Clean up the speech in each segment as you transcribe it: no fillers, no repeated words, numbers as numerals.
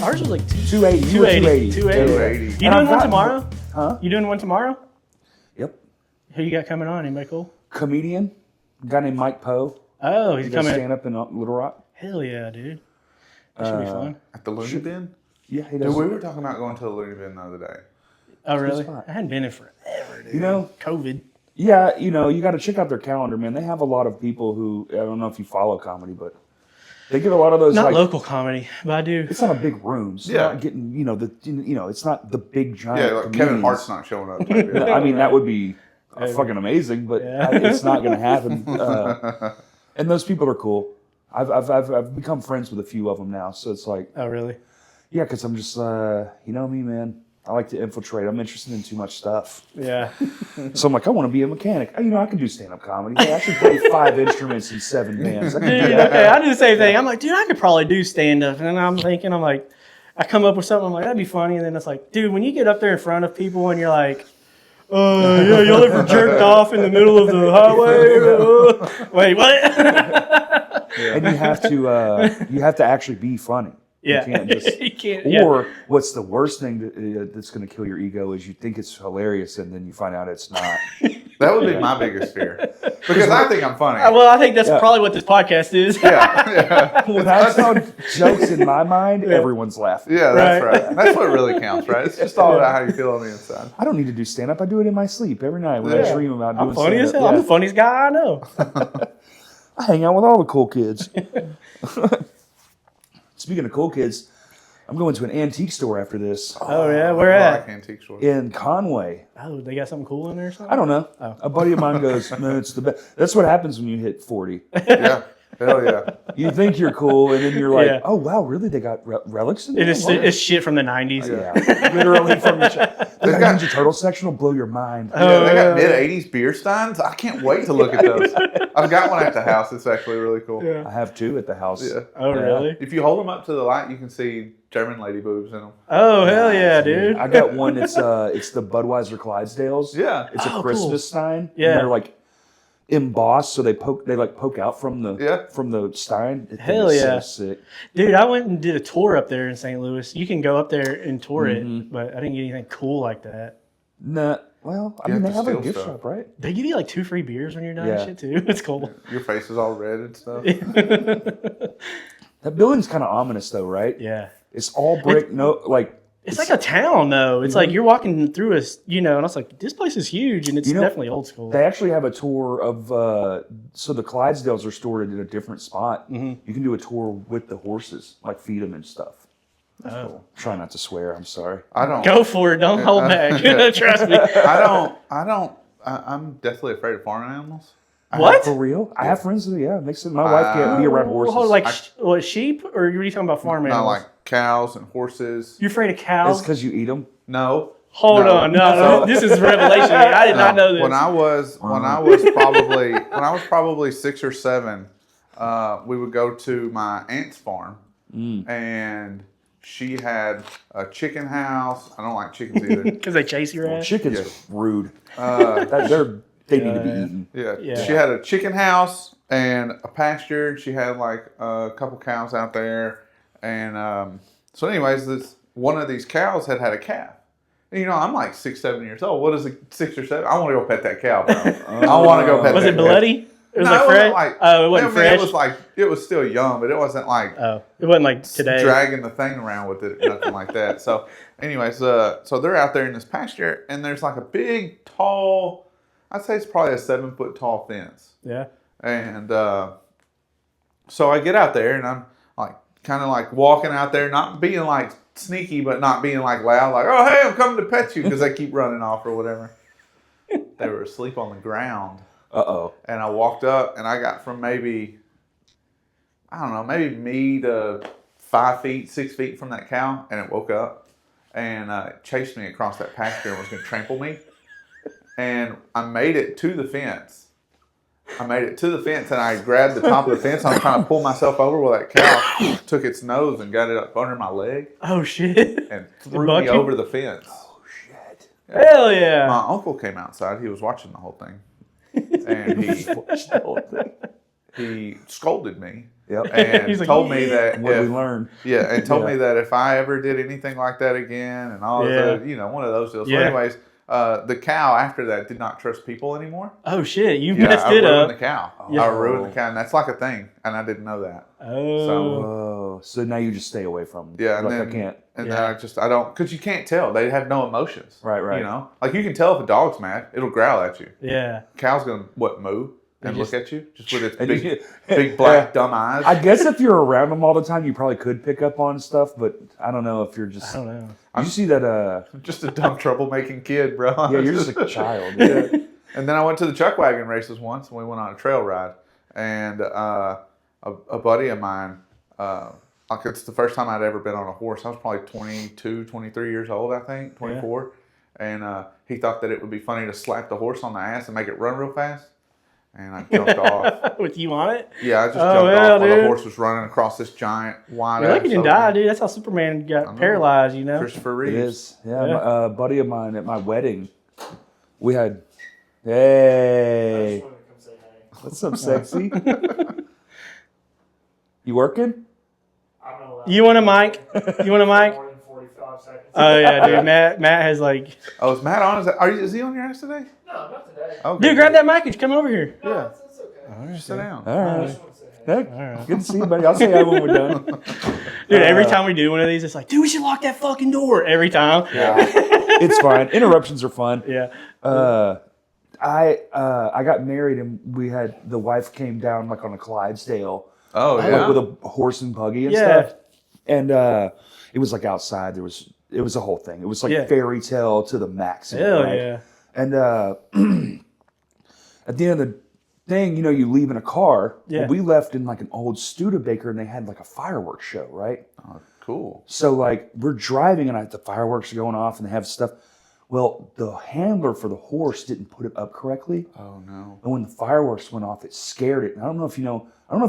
Ours was like 280. 280. 280. You doing one tomorrow? Huh? You doing one tomorrow? Yep. Who you got coming on? Anybody cool? Comedian, a guy named Mike Poe. Oh, he's He does coming. stand up in Little Rock. Hell yeah, dude. That should be fun. At the Looney Bin? Yeah, he Dude, does. we were talking about going to the Looney Bin the other day. Oh, really? spot. I hadn't been in forever, dude. You know, COVID. yeah, you got to check out their calendar, man. They have a lot of people who, I don't know if you follow comedy, but they get a lot of those. Not like, local comedy, but I do. It's not a big room. So Yeah. not getting, it's not the big giant. Yeah, like Kevin comedians. Hart's not showing up. Type No, deal. I mean, that would be fucking amazing, but Yeah. it's not going to happen. And those people are cool. I've become friends with a few of them now, so it's like, Oh, really? yeah, because I'm just, you know me, man. I like to infiltrate. I'm interested in too much stuff. Yeah. So I'm like, I want to be a mechanic. I can do stand-up comedy. Hey, I should play 5 instruments in 7 bands. I can do Dude, that. okay, I do the same thing. I'm like, dude, I could probably do stand-up. And then I'm like, I come up with something, I'm like, that'd be funny. And then it's like, dude, when you get up there in front of people and you're like, yeah, y'all ever jerked off in the middle of the highway? Wait, what? And you have to actually be funny. Yeah. You can't just. You can't. Yeah. Or what's the worst thing that's going to kill your ego is you think it's hilarious and then you find out it's not. That would be my biggest fear. Because I think I'm funny. Well, I think that's probably what this podcast is. Yeah. When I tell jokes in my mind, everyone's laughing. Yeah, that's Right. right. That's what really counts, right? It's just all about how you feel on the inside. I don't need to do stand-up. I do it in my sleep every night when I Yeah. dream about doing I'm funny as stand-up. hell. I'm Yeah. the funniest guy I know. I hang out with all the cool kids. Speaking of cool kids, I'm going to an antique store after this Oh, yeah? Where I at? like antique stores. in Conway. Oh, they got something cool in there or something? I don't know. Oh. A buddy of mine goes, man, it's the best. That's what happens when you hit 40. Yeah. Hell yeah. You think you're cool, and then you're like, Yeah. oh, wow, really? They got relics in there? It's shit from the 90s. Yeah, literally from the Ninja Turtle section will blow your mind. Yeah, they got mid-'80s beer steins. I can't wait to look at those. I've got one at the house. It's actually really cool. Yeah. I have 2 at the house. Yeah. Oh, really? If you hold them up to the light, you can see German lady boobs in them. Oh, hell yeah, dude. I got one. It's the Budweiser Clydesdales. Yeah. It's a Oh, Christmas cool. stein. Yeah. And they're like embossed, so they poke out from the stein. That thing Hell is yeah. so sick. Dude, I went and did a tour up there in St. Louis. You can go up there and tour Mm-hmm. it, but I didn't get anything cool like that. Nah, well, I You mean, have they to have a steal gift stuff. shop, right? They give you like 2 free beers when you're done Yeah. and shit too. It's cool. Your face is all red and stuff. That building's kind of ominous, though, right? Yeah. It's all brick. It's like a town though. It's like you're walking through and I was like, this place is huge and it's You know, definitely old school. They actually have a tour of, so the Clydesdales are stored in a different spot. Mm-hmm. You can do a tour with the horses, like feed them and stuff. Oh. Try not to swear. I'm sorry. I don't. Go for it. Don't hold back. Trust me. I'm deathly afraid of farm animals. What? For real? I have friends that, makes it. My wife can't be around horses. Hold, like what, sheep? Or are you talking about farm Not animals? like cows and horses. You're afraid of It's cows? because you eat them. No. Hold No. on. No, So- this is revelation. I did not know this. When I was probably 6 or 7, we would go to my aunt's farm, and she had a chicken house. I don't like chickens either. Because they chase your ass? Chickens Yeah. are rude. They need to be eaten. Yeah. Yeah. She had a chicken house and a pasture. She had like a couple cows out there, and so anyways, this one of these cows had a calf. And, I'm like 6, 7 years old. What is a 6 or 7? I want to go pet that cow, bro. I want to go pet. Was that it cow. bloody? It was No, like it fresh? wasn't like. Oh, it wasn't I mean, fresh? It was like it was still young, but it wasn't like Oh, it wasn't like today. dragging the thing around with it, nothing like that. So, anyways, so they're out there in this pasture, and there's like a big, tall. I'd say it's probably a 7-foot tall fence. Yeah. And so I get out there, and I'm like kind of like walking out there, not being like sneaky, but not being like loud, like, "Oh, hey, I'm coming to pet you," because they keep running off or whatever. They were asleep on the ground. Uh-oh. And I walked up, and I got from maybe me to 5 feet, 6 feet from that cow, and it woke up and chased me across that pasture and was going to trample me. And I made it to the fence. And I grabbed the top of the fence. I was trying to pull myself over while that cow took its nose and got it up under my leg Oh, shit. and threw buck me you? over the fence. Oh, shit. Hell yeah. My uncle came outside. He was watching the whole thing. And he Watch the whole thing. he scolded me Yep. and He's like, told me "Yeah." that What we if, learned. and told Yeah. me that if I ever did anything like that again and all Yeah. of the, one of those deals. Yeah. So anyways, the cow after that did not trust people anymore. Oh shit, you Yeah, messed I it ruined up. the cow. Yeah. I ruined the cow, and that's like a thing, and I didn't know that. Oh. Oh, so now you just stay away from them. Yeah, and Like, then I can't. and Yeah. then I don't, because you can't tell. They have no emotions. Right. Like you can tell if a dog's mad, it'll growl at you. Yeah. Cow's gonna moo and just- look at you just with its And big, you- big black dumb eyes. I guess if you're around them all the time, you probably could pick up on stuff, but I don't know if you're just. I don't know. You see that? I'm just a dumb troublemaking kid, bro. Yeah, you're just a child. Yeah. And then I went to the chuck wagon races once, and we went on a trail ride. And a buddy of mine, like it's the first time I'd ever been on a horse. I was probably 22, 23 years old, I think, 24. Yeah. And he thought that it would be funny to slap the horse on the ass and make it run real fast. And I jumped off. With you on it? Yeah, I just Oh, jumped yeah, off while dude. the horse was running across this giant wide You're lucky you didn't opening. die, dude. That's how Superman got know. paralyzed, you know? Christopher It Reeves. is. Yeah, Yeah. A buddy of mine at my wedding, we had. Hey, what's up, sexy? You working? You want a mic? You want a mic? More than 45 seconds. Oh, yeah, dude. Matt has like... Oh, is Matt on? Is he on your ass today? No, not today. Okay. Dude, grab that mic and come over here. No, Yeah. it's okay. Sit down. All right. Just want to say hey. Hey, right. good to see you, buddy. I'll say hi when we're done. Dude, every time we do one of these, it's like, dude, we should lock that fucking door. Every time. It's fine. Interruptions are fun. Yeah. I got married and we had the wife came down like on a Clydesdale, Oh, like yeah. with a horse and buggy and Yeah. stuff. And it was like outside. It was a whole thing. It was like Yeah. fairy tale to the maximum. Hell right? yeah. And at the end of the thing, you leave in a car. Yeah. Well, we left in like an old Studebaker and they had like a fireworks show, right? Oh, cool. So like we're driving and the fireworks are going off and they have stuff. Well, the handler for the horse didn't put it up correctly. Oh, no. And when the fireworks went off, it scared it. And I don't know if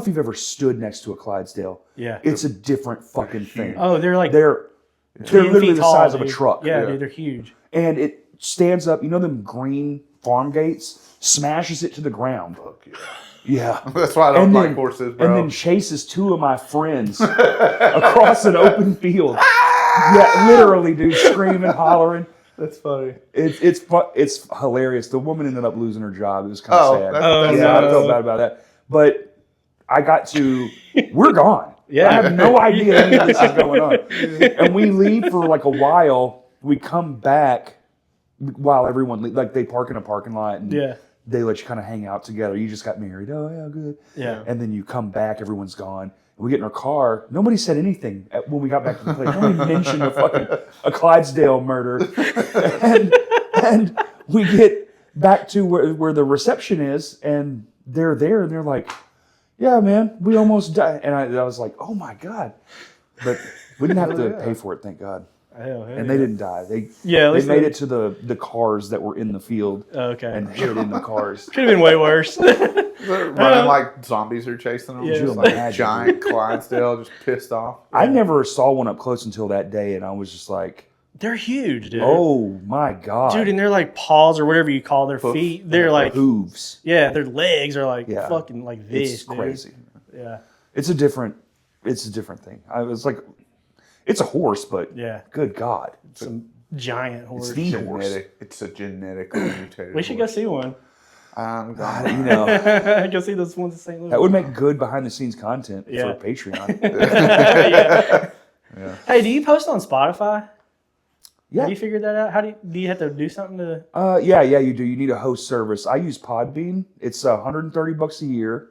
you've ever stood next to a Clydesdale. Yeah. It's a different fucking thing. Oh, they're like They're 10 literally feet the tall, size of a dude. truck. Yeah, Yeah. dude, they're huge. And it stands up, them green farm gates, smashes it to the ground. Fuck yeah. Yeah. That's why I don't And like then- horses, bro. And then chases two of my friends across an open field. Yeah, literally, dude, screaming, hollering. That's funny. It's hilarious. The woman ended up losing her job. It was kind of Oh, sad. that's Yeah, I no. felt bad about that. But I got to, we're gone. Yeah. I have no idea any of this is going on. And we leave for like a while. We come back while everyone, like they park in a parking lot and Yeah. they let you kind of hang out together. You just got married. Oh, yeah, good. Yeah. And then you come back, everyone's gone. We get in our car. Nobody said anything when we got back to the place. Nobody mentioned a Clydesdale murder. and we get back to where the reception is, and they're there, and they're like, "Yeah, man, we almost died." And I was like, "Oh my god!" But we didn't have to pay for it, thank God. Hell, And they didn't die. They Yeah, at they least made it to the cars that were in the field Okay. and hid in the cars. Could have been way worse. They're running like zombies are chasing them. Yeah. Just like giant Clydesdale, just pissed off. I never saw one up close until that day, and I was just like, They're huge, dude. "Oh my god, Dude, and they're like paws or whatever you call their Hoof. feet. They're like, hooves!" yeah, their legs are like Yeah. fucking like this. It's dude. crazy. Yeah. It's a different thing. I was like, it's a horse, but Yeah. good God, Some giant horse. the horse. It's a genetically mutated. We should go see one. I'm God, gone. Go see those ones in St. Louis. that would make good behind the scenes content Yeah. for Patreon. yeah. Yeah. Hey, do you post on Spotify? Yeah. Have you figured that out? How do you have to do something to? Yeah, you do. You need a host service. I use Podbean. It's $130 a year,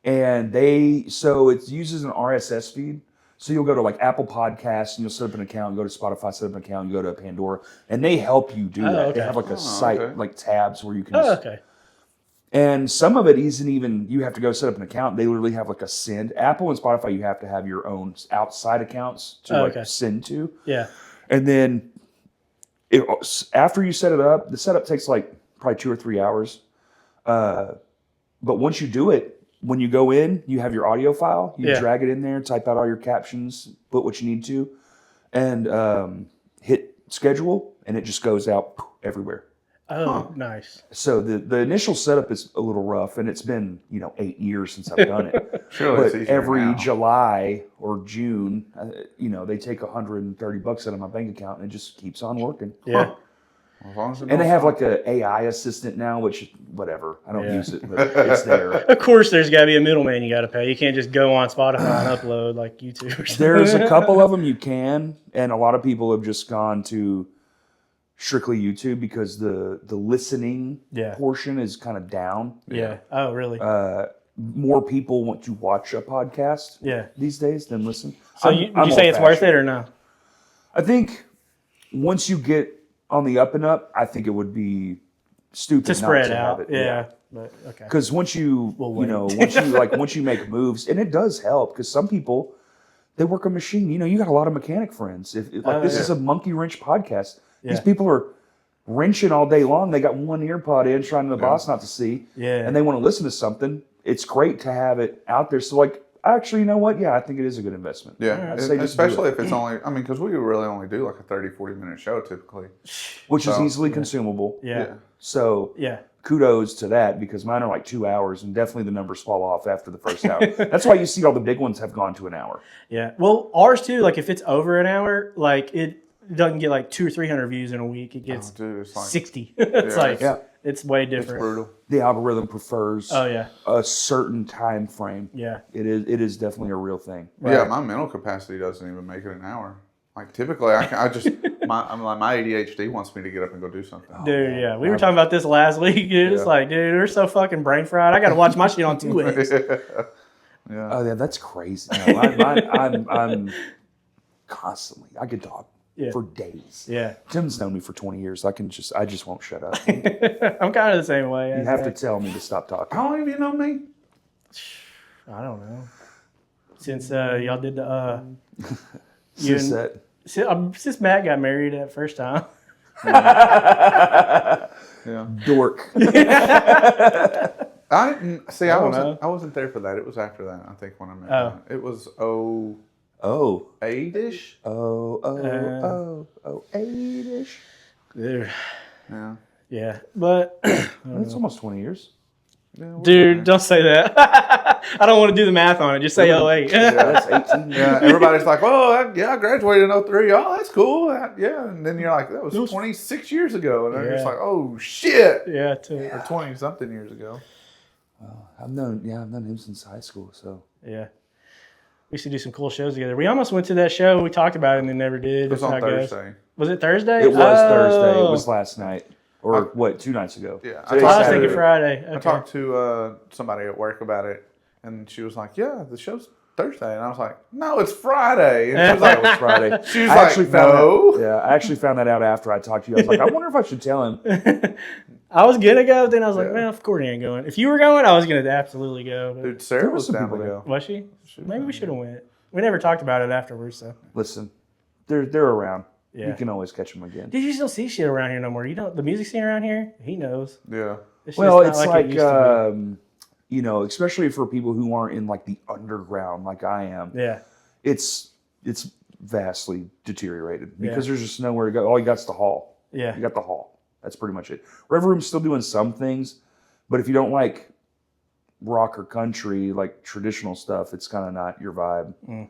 and it uses an RSS feed. So you'll go to like Apple Podcasts and you'll set up an account. Go to Spotify, set up an account. You go to Pandora, and they help you do that. okay. They have like a site, okay. like tabs where you can. Oh, just, okay. And some of it isn't even. You have to go set up an account. They literally have like a send. Apple and Spotify, you have to have your own outside accounts to Oh, okay. send to. Yeah. And then after you set it up, the setup takes like probably 2 or 3 hours. But once you do it, when you go in, you have your audio file. You Yeah. drag it in there, type out all your captions, put what you need to, and hit schedule, and it just goes out everywhere. Oh, nice. So the initial setup is a little rough, and it's been 8 years since I've done it. Surely it's But easier every now. July or June, they take $130 out of my bank account, and it just keeps on working. Yeah. As long as it And they don't have stop. like a AI assistant now, which whatever. I don't Yeah. use it, but it's there. Of course, there's got to be a middleman you got to pay. You can't just go on Spotify and upload like YouTube or something. There's a couple of them you can, and a lot of people have just gone to strictly YouTube because the listening Yeah. portion is kind of down. Yeah. Oh, really? More people want to watch a podcast Yeah. these days than listen. So would you say it's worth it or no? I think once you get on the up and up, I think it would be stupid To spread not to out. have it. Yeah. But okay. Because once you, We'll you know, wait. once you make moves, and it does help because some people, they work a machine. You got a lot of mechanic friends. If this is a monkey wrench podcast, these Yeah. people are wrenching all day long. They got one ear pod in, trying the boss not to see, Yeah. and they want to listen to something. It's great to have it out there. So actually, you know what? Yeah, I think it is a good investment. Yeah, I'd say just do especially it. if it's only, because we really only do like a 30, 40-minute show typically. Which is So, easily consumable. Yeah. So Yeah. kudos to that because mine are like 2 hours, and definitely the numbers fall off after the first hour. That's why you see all the big ones have gone to an hour. Yeah. Well, ours too, like if it's over an hour, like it doesn't get like 200 or 300 views in a week. It gets Oh, dude, it's like 60. It's Yeah, like, yeah. it's way it's different. brutal. The algorithm prefers Oh, yeah. a certain time frame. Yeah. It is definitely a real thing. Yeah, my mental capacity doesn't even make it an hour. Like typically, I just my ADHD wants me to get up and go do something. Dude, yeah. We were talking about this last week, dude. It's Yeah. like, dude, we're so fucking brain fried. I got to watch my shit on 2 ways. Yeah. Oh yeah, that's crazy. No, I'm constantly. I could talk Yeah. for days. Yeah. Tim's known me for 20 years. I just won't shut up. I'm kind of the same way. You have to tell me to stop talking. How long have you known me? I don't know. Since y'all did the Since you- that. since Matt got married that first time. Yeah. Dork. I didn't see. I don't wasn't. know. I wasn't there for that. It was after that. I think when I met. Oh. him. It was Oh. 08-ish. Oh, 8-ish. Dude. Yeah. Yeah. But That's almost 20 years. Yeah, dude, don't say that. I don't want to do the math on it. Just say 08. That's 18 years. Yeah, everybody's like, "Oh, I graduated in 03. Oh, that's cool." Yeah, and then you're like, "That was 26 years ago," and I'm just Yeah. like, "Oh shit!" Yeah, too. Or 20 something years ago. I've known him since high school. So Yeah. We used to do some cool shows together. We almost went to that show. We talked about it and then never did. It was That's on how goes. Thursday. Was it Thursday? it was Thursday. It Oh. was last night, or what? 2 nights ago. Yeah, Today's I was Saturday. thinking Friday. Okay. I talked to somebody at work about it, and she was like, "Yeah, the show's Thursday," and I was like, "No, it's Friday." And she was That like, was Friday. She was I like, actually found "No." that, yeah, I actually found that out after I talked to you. I was like, I wonder if I should tell him. I was gonna go, but then I was like, Yeah. well, if Courtney ain't going. If you were going, I was gonna absolutely go. But Dude, Sarah There was was some down to people there. go. was she? Maybe we should have went. We never talked about it afterwards, so. Listen, they're around. Yeah. You can always catch them again. Dude, you just don't see shit around here no more. You don't. The music scene around here, he knows. Yeah. It's Well, just it's not like, it used to especially for people who aren't in like the underground like I am. be. Yeah. It's vastly deteriorated because Yeah. there's just nowhere to go. All you got's the hall. Yeah. You got the hall. That's pretty much it. Red Room's still doing some things, but if you don't like rock or country, like traditional stuff, it's kind of not your vibe. Mm.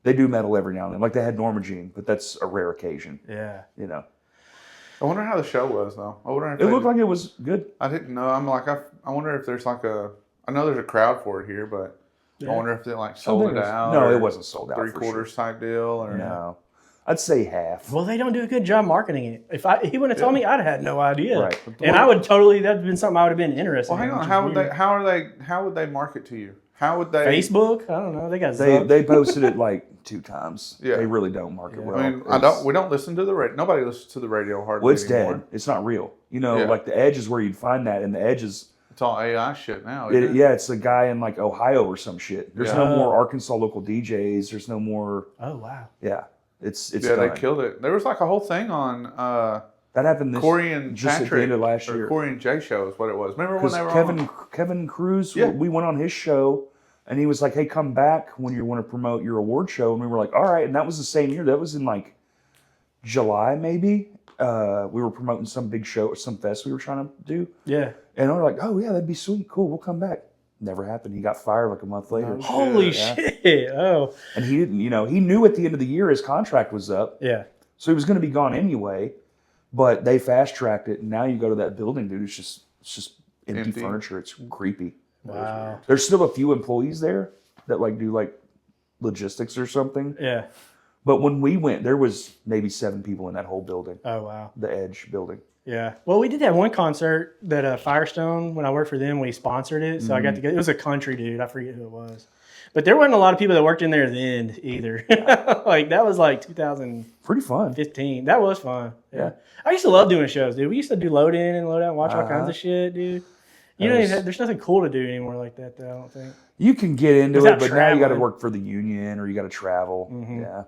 They do metal every now and then. Like they had Norma Jean, but that's a rare occasion, Yeah. you know. I wonder how the show was though. I wonder if It they- looked like it was good. I didn't know. I'm like, I wonder if there's like I know there's a crowd for it here, but Yeah. I wonder if they like sold it out. No, or it wasn't sold out. for 3/4 type deal, or Sure. No. I'd say half. Well, they don't do a good job marketing it. If he wouldn't have told me, I'd have had no idea. Right. And I would totally. That'd been something I would have been interested. Well, hang in, on. which How is would weird. they? How would they market to you? How would they? Facebook? I don't know. They got They Zuck. they posted it like 2 times. Yeah. They really don't market well. I mean, It's- we don't listen to the radio. Nobody listens to the radio hardly Well, it's anymore. dead. It's not real. You know, Yeah. like the Edge is where you'd find that, and the Edge is It's all AI shit now. Isn't it? yeah, it's a guy in like Ohio or some shit. There's Yeah. no more Arkansas local DJs. There's no more. Oh wow. Yeah, it's Yeah, they done. killed it. There was like a whole thing on That happened this Corey and just Patrick at the end of last or year. Corey and Jay show is what it was. Remember when Because they were Kevin Cruz, Yeah. we went on his show, and he was like, "Hey, come back when you want to promote your award show." And we were like, "All right." And that was the same year. That was in like July, maybe. we were promoting some big show or some fest we were trying to do. Yeah. And we're like, oh, yeah, that'd be sweet. Cool. We'll come back. Never happened. He got fired like a month later. Oh, Holy Yeah. shit. Oh. And he didn't, he knew at the end of the year his contract was up. Yeah. So he was going to be gone anyway. But they fast tracked it. And now you go to that building, dude. It's just empty furniture. It's creepy. Wow. There's still a few employees there that do logistics or something. Yeah. But when we went, there was maybe 7 people in that whole building, Oh, wow. the Edge building. Yeah. Well, we did that one concert that Firestone, when I worked for them, we sponsored it. So I got to go. It was a country dude. I forget who it was. But there wasn't a lot of people that worked in there then either. That was 2015. Pretty fun. That was fun. Yeah. I used to love doing shows, dude. We used to do load in and load out and watch all kinds Uh-huh. of shit, dude. That There's nothing cool to do anymore like that, though, I don't think. You can get into it, Without but now you got to traveling. work for the union or you got to travel. Mhm. Yeah.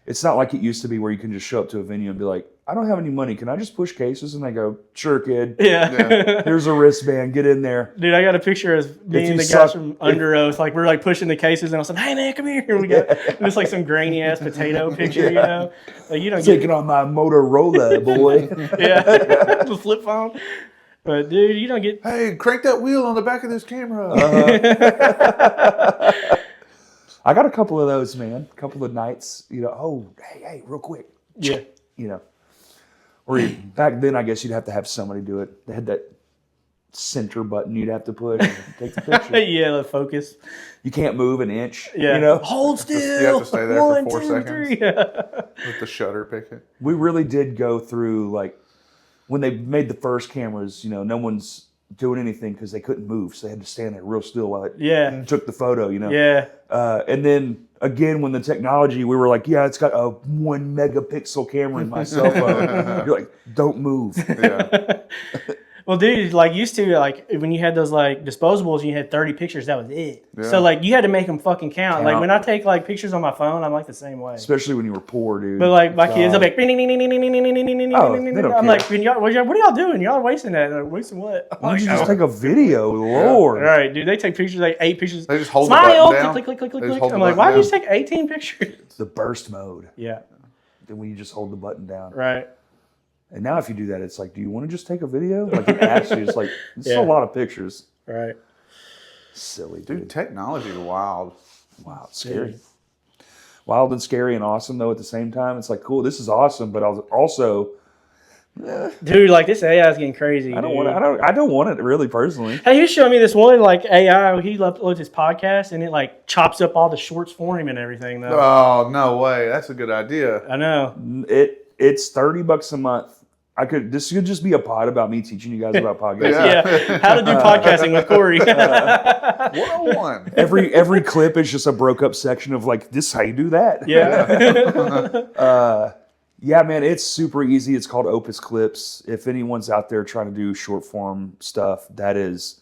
It's not like it used to be where you can just show up to a venue and be like, I don't have any money. Can I just push cases? And they go, sure, kid. Yeah. Here's a wristband. Get in there. Dude, I got a picture of me If and you the guys suck- from Under Oath. We're pushing the cases, and I was like, "Hey man, come here." And we got just some grainy ass potato picture, you know. You don't get Taking on my Motorola, boy. yeah, the flip phone. But dude, you don't get. Hey, crank that wheel on the back of this camera. I got a couple of those, man. A couple of nights, oh, hey, real quick. Yeah. Or back then, I guess you'd have to have somebody do it. They had that center button you'd have to push and take the picture. Yeah, the focus. You can't move an inch. Yeah. Hold still. You have to stay there for 1, 4 2, seconds. 3. With the shutter picket. We really did go through, when they made the first cameras, no one's doing anything because they couldn't move. So they had to stand there real still while it Yeah. took the photo, Yeah. And then again, when the technology, we were like, yeah, it's got a 1 megapixel camera in my cell phone. You're like, don't move. Yeah. Well, dude, used to, when you had those, disposables and you had 30 pictures, that was it. Yeah. So, you had to make them fucking count. Count. When I take, pictures on my phone, I'm, the same way. Especially when you were poor, dude. But, my kids, they'll God. be like, they don't I'm care. like, what are y'all doing? Y'all are wasting that. They're like, wasting what? I'm Why don't like, you just "Oh." take a video, All Lord? right, dude, they take pictures, 8 pictures. They just hold Smile! the button down. Click, click, click, click, They just click. hold I'm the like, button why did you down. take 18 pictures? The burst mode. Yeah, Then when you just hold the button down. right. And now if you do that, it's like, do you want to just take a video? It asks you, it's like, it's Yeah. a lot of pictures. Right. Silly, Dude, dude. technology is wild. Wow, it's scary. Wild and scary and awesome, though, at the same time. It's like, cool, this is awesome, but also, Dude, this AI is getting crazy. I don't want it really personally. Hey, he was showing me this one AI. He uploads his podcast and it chops up all the shorts for him and everything. Though Oh, no way. That's a good idea. I know. It's $30 a month. This could just be a pod about me teaching you guys about podcasts. Yeah. Yeah, how to do podcasting with Corey. 101. Every clip is just a broke up section of this how you do that. Yeah. Yeah, man, it's super easy. It's called Opus Clips. If anyone's out there trying to do short form stuff, it's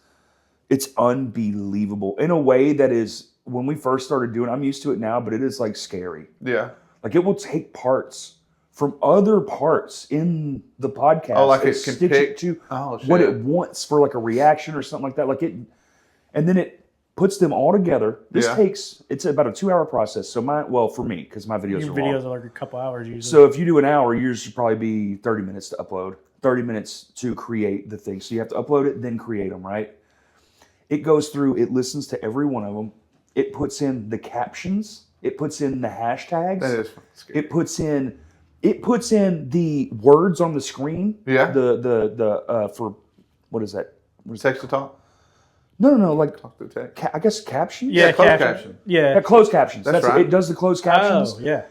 unbelievable in a way that is, when we first started doing it, I'm used to it now, but it is scary. Yeah. It will take parts from other parts in the podcast. Oh, it and can stitch pick? it to Oh, shit. what it wants for a reaction or something like that. And then it puts them all together. This Yeah. it's about a 2-hour process. So for me, because my videos Your are videos long. are a couple hours usually. So if you do an hour, yours should probably be 30 minutes to upload, 30 minutes to create the thing. So you have to upload it, then create them, right? It goes through, it listens to every one of them. It puts in the captions. It puts in the hashtags. That is scary. It puts in the words on the screen. Yeah. For what is that? Text to talk? No, Talk to text. I guess captions. yeah, closed caption. caption. Yeah. Closed captions. That's right. It does the closed captions. Oh, yeah.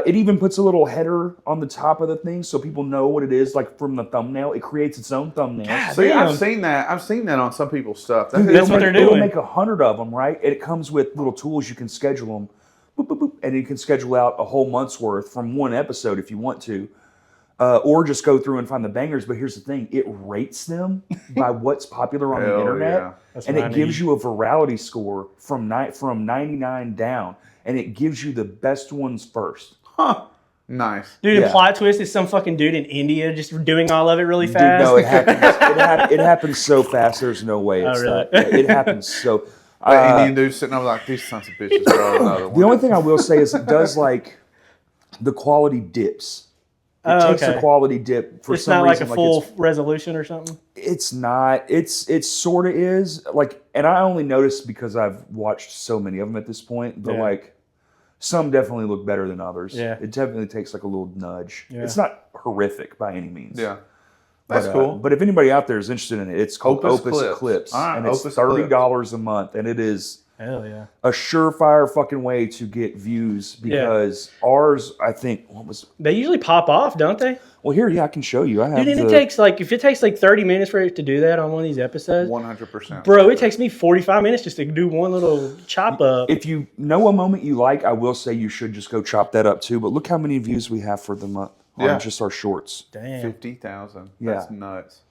It even puts a little header on the top of the thing so people know what it is, from the thumbnail. It creates its own thumbnail. God, See, damn. I've seen that. I've seen that on some people's stuff. Dude, That's what they're It'll doing. make 100 of them, right? And it comes with little tools. You can schedule them, boop, boop, boop, and you can schedule out a whole month's worth from one episode if you want to, or just go through and find the bangers. But here's the thing: it rates them by what's popular on the Hell internet, yeah. That's and what I it gives need. you a virality score from 99 down, and it gives you the best ones first. Huh. Nice. Dude, the Yeah. plot twist is some fucking dude in India just doing all of it really Dude, fast. no, it happens. It happens so fast. There's no way. Oh, It's really? not. It happens so. That Indian dude sitting over these sons of bitches. Throw another one. The only thing I will say is it does the quality dips. Oh, takes a okay. quality dip for It's some not like reason. a full it's, resolution or something. it's not. It sort of is. Like, and I only noticed because I've watched so many of them at this point. But Yeah. like, some definitely look better than others. Yeah. It definitely takes like a little nudge. Yeah. It's not horrific by any means. Yeah. That's But, cool. But if anybody out there is interested in it, it's called Opus Opus Clips. Clips, All right, and it's Opus $30 a month, and it is Hell yeah. a surefire fucking way to get views because ours, I think, what was? They usually pop off, don't they? Well, here, yeah, I can show you. I have Dude, and if it takes like 30 minutes for it to do that on one of these episodes, 100%. bro, it takes me 45 minutes just to do one little chop up. If you know a moment you like, I will say you should just go chop that up too. But look how many views we have for the month on Yeah. just our shorts. Damn. 50,000. Yeah. That's nuts.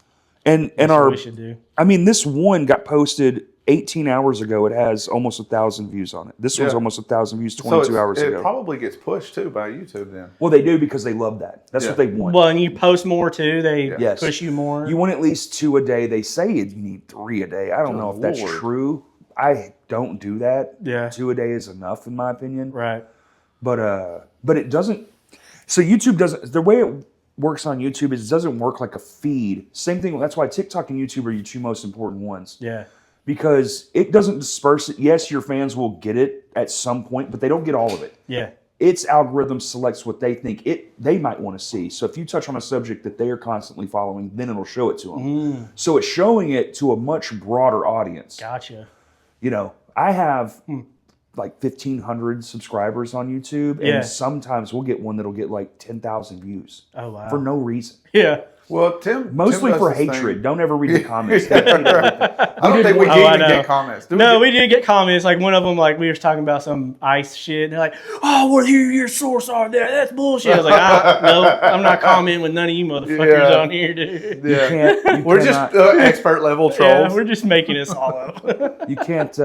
And That's what our, we should do. I mean, this one got posted 18 hours ago. It has almost 1,000 views on it. This one's Yeah. almost 1,000 views So 22 hours it ago. probably gets pushed too by YouTube then. Well, they do because they love that. That's Yeah. what they want. Well, and you post more too. They Yes. push you more. You want at least 2 a day. They say you need 3 a day. I don't Good know if that's Lord. true. I don't do that. Yeah. 2 a day is enough in my opinion. Right. But it doesn't. So YouTube doesn't. The way it works on YouTube is it doesn't work like a feed. Same thing. That's why TikTok and YouTube are your 2 most important ones Yeah. because it doesn't disperse it. Yes, your fans will get it at some point, but they don't get all of it. Yeah. Its algorithm selects what they think they might want to see. So if you touch on a subject that they are constantly following, then it'll show it to them. So it's showing it to a much broader audience. Gotcha. You know, I have like 1,500 subscribers on YouTube, and Yeah. sometimes we'll get one that'll get like 10,000 views Oh wow. for no reason. Yeah. Well, Tim. Mostly Tim for does this hatred. thing. Don't ever read the comments. I don't think we Oh, I even know. get comments. Do No, we we didn't get comments. Like one of them, like we were talking about some ice shit. And they're like, "Oh, well, here your source are there. That's bullshit." I was like, "No, I'm not commenting with none of you motherfuckers Yeah. on here, dude." You can't. You We're cannot, just expert level Yeah, trolls. we're just making this all up. you can't.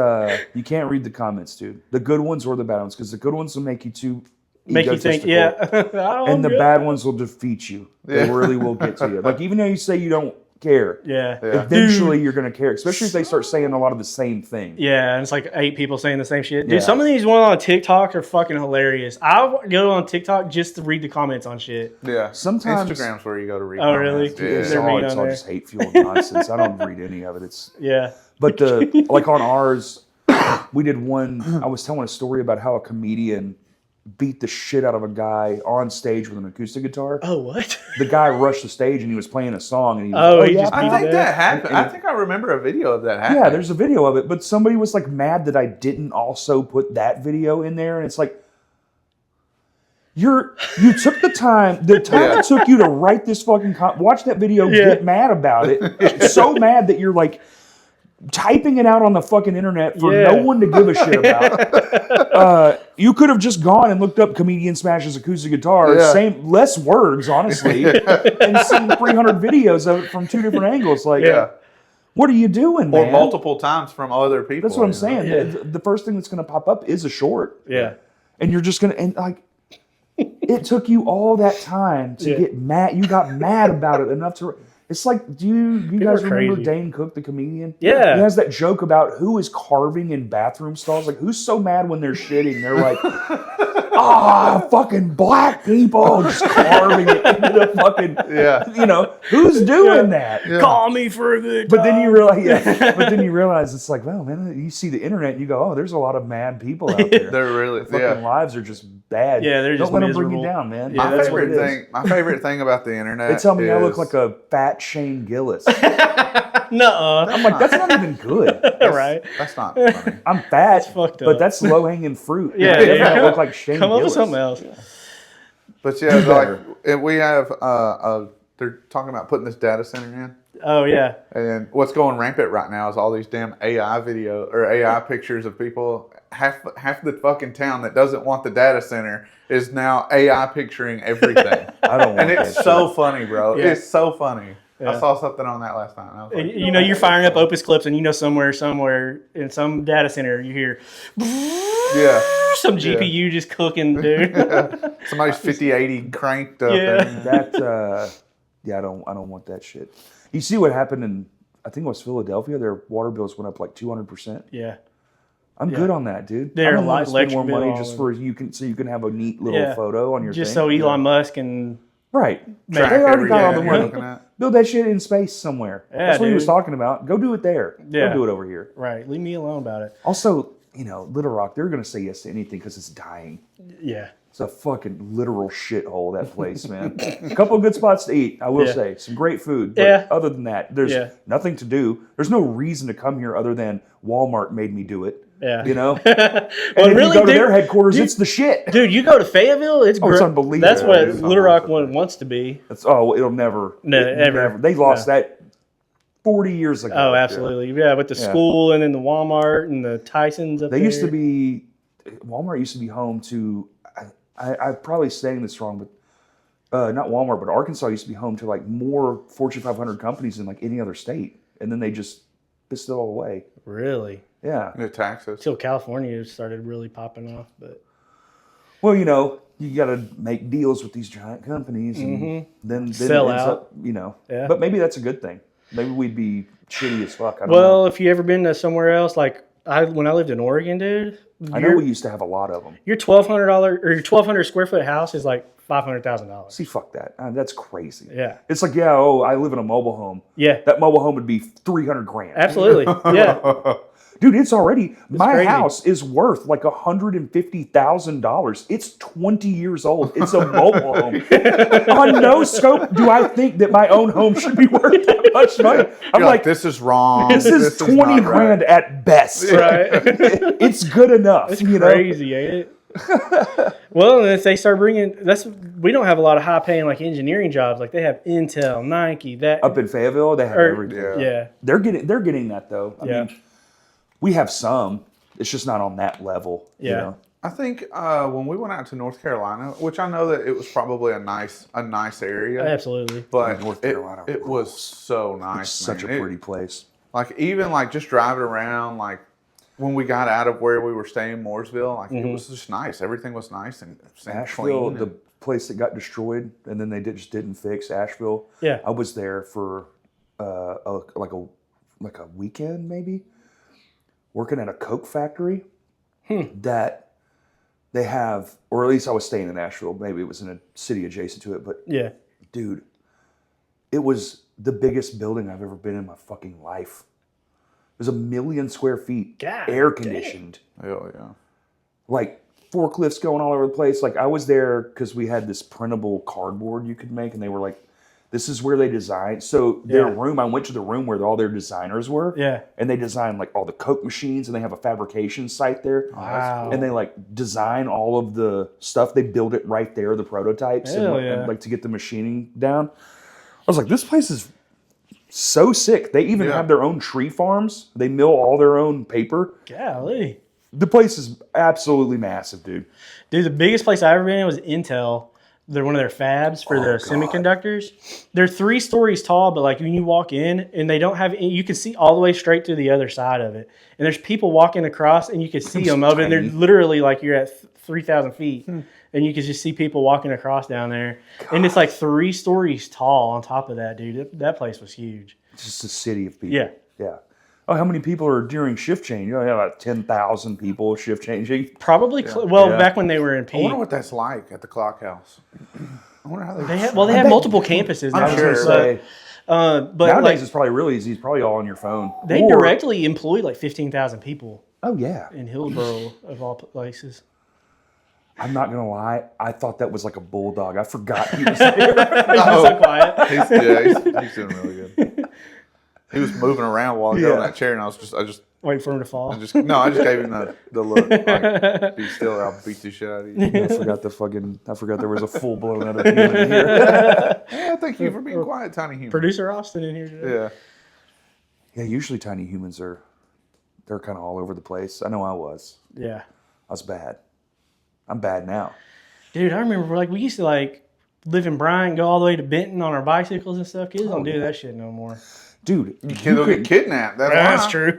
You can't read the comments, dude. The good ones or the bad ones, because the good ones will make you too. Make you think, egotistical. yeah. Oh, And the good. bad ones will defeat you. They Yeah. really will get to you. Like even though you say you don't care, Yeah. Yeah. eventually you're gonna care. Especially if they start saying a lot of the same thing. Yeah, and it's like 8 people saying the same shit. Dude, Yeah. some of these ones on TikTok are fucking hilarious. I'll go on TikTok just to read the comments on shit. Yeah. Sometimes- Instagram's where you go to read Oh, really? comments. It's They're Yeah. mean all, it's on all there. just hate fueled nonsense. I don't read any of it. It's Yeah. but the like on ours, we did one. I was telling a story about how a comedian beat the shit out of a guy on stage with an acoustic guitar. Oh, what? The guy rushed the stage and he was playing a song and he was Oh, he yeah, just I beat think it that up. happened. And- I think I remember a video of that happening. yeah, there's a video of it, but somebody was like mad that I didn't also put that video in there, and it's like you took the time Yeah. it took you to write this fucking watch that video, Yeah. get mad about it, so mad that you're like typing it out on the fucking internet for Yeah. no one to give a shit about. You could have just gone and looked up comedian smashes acoustic guitar, Yeah. less words, honestly, and seen 300 videos of it from 2 different angles. Like, Yeah. what are you doing, Or man? multiple times from other people. That's what I'm you know? saying. Yeah. The first thing that's going to pop up is a short, Yeah. and you're just going to and like. It took you all that time to Yeah. get mad. You got mad about it enough to. It's like, do you guys are remember crazy. Dane Cook, the comedian? Yeah. He has that joke about who is carving in bathroom stalls. Like, who's so mad when they're shitting? They're like, fucking black people just carving it into the fucking. Yeah. You know, who's doing that? Call me for a good But then time. you realize, it's like, well, man, you see the internet, and you go, oh, there's a lot of mad people out there. They're really Fucking yeah. lives are just bad. Yeah, they're just Don't let them bring you miserable. down, man. Yeah, My that's what it favorite is. thing. My favorite thing about the internet. They tell me I look is- like a fat Shane Gillis. Nuh-uh. I'm like, that's not even good. Right. That's not funny. I'm fat, fucked but up. that's low hanging fruit. Yeah, I definitely yeah. don't look like Shane Come up Gillis. with something else. But yeah, like we have. They're talking about putting this data center in. Oh, yeah. And what's going rampant right now is all these damn AI video or AI pictures of people. Half the fucking town that doesn't want the data center is now AI picturing everything. I don't want And it's that so shit. funny, bro. Yeah. It's so funny. Yeah. I saw something on that last night. And I was like, You know, you're firing up Opus Clips, and you know somewhere in some data center, you hear yeah. some GPU just cooking, dude. Somebody's 5080 cranked up. Yeah. And, That yeah, I don't want that shit. You see what happened in I think it was Philadelphia? Their water bills went up like 200%. Yeah. I'm good on that, dude. Their I don't want to spend electric more money bill just and- for you can have a neat little Yeah. photo on your Just thing. so Elon Musk and Right. Track They already got all the everything you're money. looking at. Build that shit in space somewhere. Yeah, That's what he was dude. talking about. Go do it there. Yeah. Don't do it over here. Right. Leave me alone about it. Also, Little Rock, they're going to say yes to anything because it's dying. Yeah. It's a fucking literal shithole, that place, man. A couple of good spots to eat, I will Yeah. say. Some great food. But Yeah. other than that, there's Yeah. nothing to do. There's no reason to come here other than Walmart made me do it. Yeah. And Well, if really, you go to dude, their headquarters, dude- it's the shit. Dude, you go to Fayetteville, it's Oh, it's great. unbelievable. That's what It's Little Rock unbelievable. wants to be. It'll never. No, it ever. They lost that 40 years ago. Oh, absolutely. Yeah, with the Yeah. school and then the Walmart and the Tysons up They there. used to be, Walmart used to be home to, I'm probably saying this wrong, but not Walmart, but Arkansas used to be home to like more Fortune 500 companies than like any other state. And then they just pissed it all away. Really? Yeah. The taxes. Until California started really popping off. But Well, you got to make deals with these giant companies and then Sell it ends out. up, Yeah. But maybe that's a good thing. Maybe we'd be shitty as fuck. I don't know. well, if you ever been to somewhere else, like when I lived in Oregon, dude, I know we used to have a lot of them. your $1,200 or your 1,200 square foot house is like $500,000. See, fuck that. That's crazy. Yeah. It's like, I live in a mobile home. Yeah. That mobile home would be $300,000. Absolutely. Yeah. Dude, it's already my crazy. house is worth like $150,000. It's 20 years old. It's a mobile home. On no scope do I think that my own home should be worth that much money. I'm You're like, this is wrong. this is 20 not grand right. at best. Right. It's good enough. It's you know? crazy, ain't it? Well, and if they start bringing, we don't have a lot of high paying like engineering jobs. Like they have Intel, Nike, that. Up in Fayetteville, they have everything. Yeah. Yeah. They're getting that though. I Yeah. mean, we have some. It's just not on that level. You Yeah. know? I think when we went out to North Carolina, which I know that it was probably a nice area, Absolutely. but North Carolina it was so nice. It's such a man. pretty place. Like even like just driving around, like when we got out of where we were staying, Mooresville, like it was just nice. Everything was nice and Asheville, clean. the place that got destroyed, and then they just didn't fix Asheville. Yeah. I was there for like a weekend maybe, working at a Coke factory that they have, or at least I was staying in Asheville. Maybe it was in a city adjacent to it, but Yeah. dude, it was the biggest building I've ever been in my fucking life. It was 1 million square feet, God air conditioned. Hell yeah. Like forklifts going all over the place. Like I was there because we had this printable cardboard you could make, and they were like, "This is where they designed." So their Yeah. room, I went to the room where all their designers were, Yeah. and they designed like all the Coke machines, and they have a fabrication site there, Wow. and they like design all of the stuff. They build it right there, the prototypes, Hell and yeah. like to get the machining down. I was like, this place is so sick. They even Yeah. have their own tree farms. They mill all their own paper. Golly. The place is absolutely massive, dude. Dude, the biggest place I ever been in was Intel. They're one of their fabs for their semiconductors. They're 3 stories tall, but like when you walk in and they don't have, you can see all the way straight to the other side of it. And there's people walking across and you can see them over, and they're literally like you're at 3,000 feet. And you can just see people walking across down there. And it's like 3 stories tall on top of that, dude. That place was huge. It's just a city of people. Yeah. Yeah. Oh, how many people are during shift change? You know, about 10,000 people shift changing. Probably, Yeah. back when they were in I peak. wonder what that's like at the Clock House. I wonder how They have multiple campuses now. I was going to sure. say, But nowadays like, it's probably really easy. It's probably all on your phone. they Or- directly employ like 15,000 people Oh, yeah. in Hillsboro, of all places. I'm not going to lie. I thought that was like a bulldog. I forgot he was there. He's so quiet. He's doing really good. He was moving around while ago in Yeah. that chair, and I just Wait for him to fall. I just gave him the look. Like, be still, or I'll beat the shit out of you. I forgot there was a full blown other human in here. Yeah, thank you for being quiet, tiny human. Producer Austin in here today. Yeah. Yeah, usually tiny humans they're kind of all over the place. I know I was. Yeah. I was bad. I'm bad now. Dude, I remember like we used to like live in Bryan, go all the way to Benton on our bicycles and stuff. Kids don't do that shit no more. Dude, Kids will get kidnapped. That's why. true.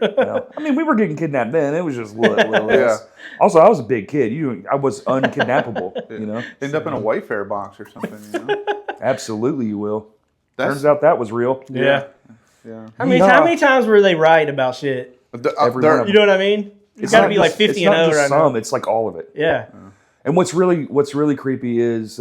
I mean, we were getting kidnapped then. It was just little Yeah. less. Also, I was a big kid. I was unkidnappable. You know, End up in a Wayfair box or something. You know? absolutely, you will. That's Turns out that was real. Yeah. yeah. How many times were they right about shit? Every one of You know what I mean? It's got to not be like just- 50 it's and not 0 just right some. now. It's like all of it. Yeah. And what's really creepy is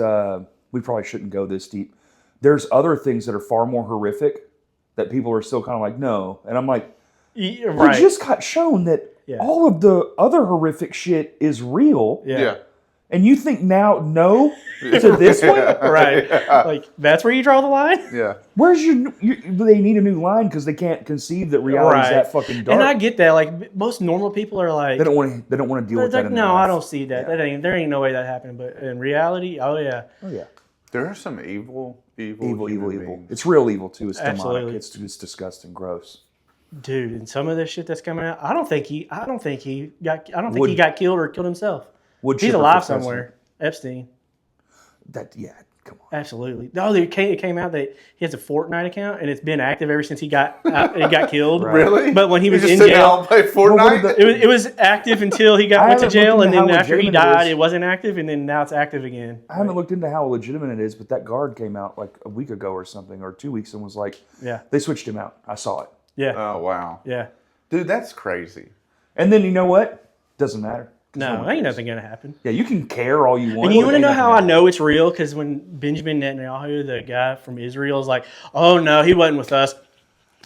we probably shouldn't go this deep. There's other things that are far more horrific that people are still kind of like, no. And I'm like, Right. we just got shown that Yeah. all of the other horrific shit is real. Yeah. And you think now, no, to this one? Right. Like, that's where you draw the line? Yeah. Where's they need a new line because they can't conceive that reality's Right. that fucking dark. And I get that. Like, most normal people are like, they don't want to deal they're with that. like, in their no, life. I don't see that. Yeah. There ain't no way that happened. But in reality, oh, yeah. Oh yeah. There are some evil Evil. human beings. It's real evil too. It's demonic. Absolutely. It's disgusting, gross. Dude, and some of this shit that's coming out, I don't think he got Would- killed or killed himself. Wood He's chipper alive for president. somewhere. Epstein. Come on. Absolutely. No, it came out that he has a Fortnite account and it's been active ever since he got killed. Right. Really? But when he was just in sit jail- down and play Well, what Fortnite. did It was active until he I went to haven't jail, looked and into then how after he legitimate it died, is. it wasn't active, and then now it's active again. I haven't looked into how legitimate it is, but that guard came out like a week ago or something, or 2 weeks, and was like, Yeah, they switched him out. I saw it. yeah, Oh wow, yeah. dude, that's crazy. And then you know what? Doesn't matter. No, ain't nothing gonna happen. Yeah, you can care all you want. And you but want to ain't know nothing how I gonna know it's real? Because when Benjamin Netanyahu, the guy from Israel, is like, "Oh no, he wasn't with us."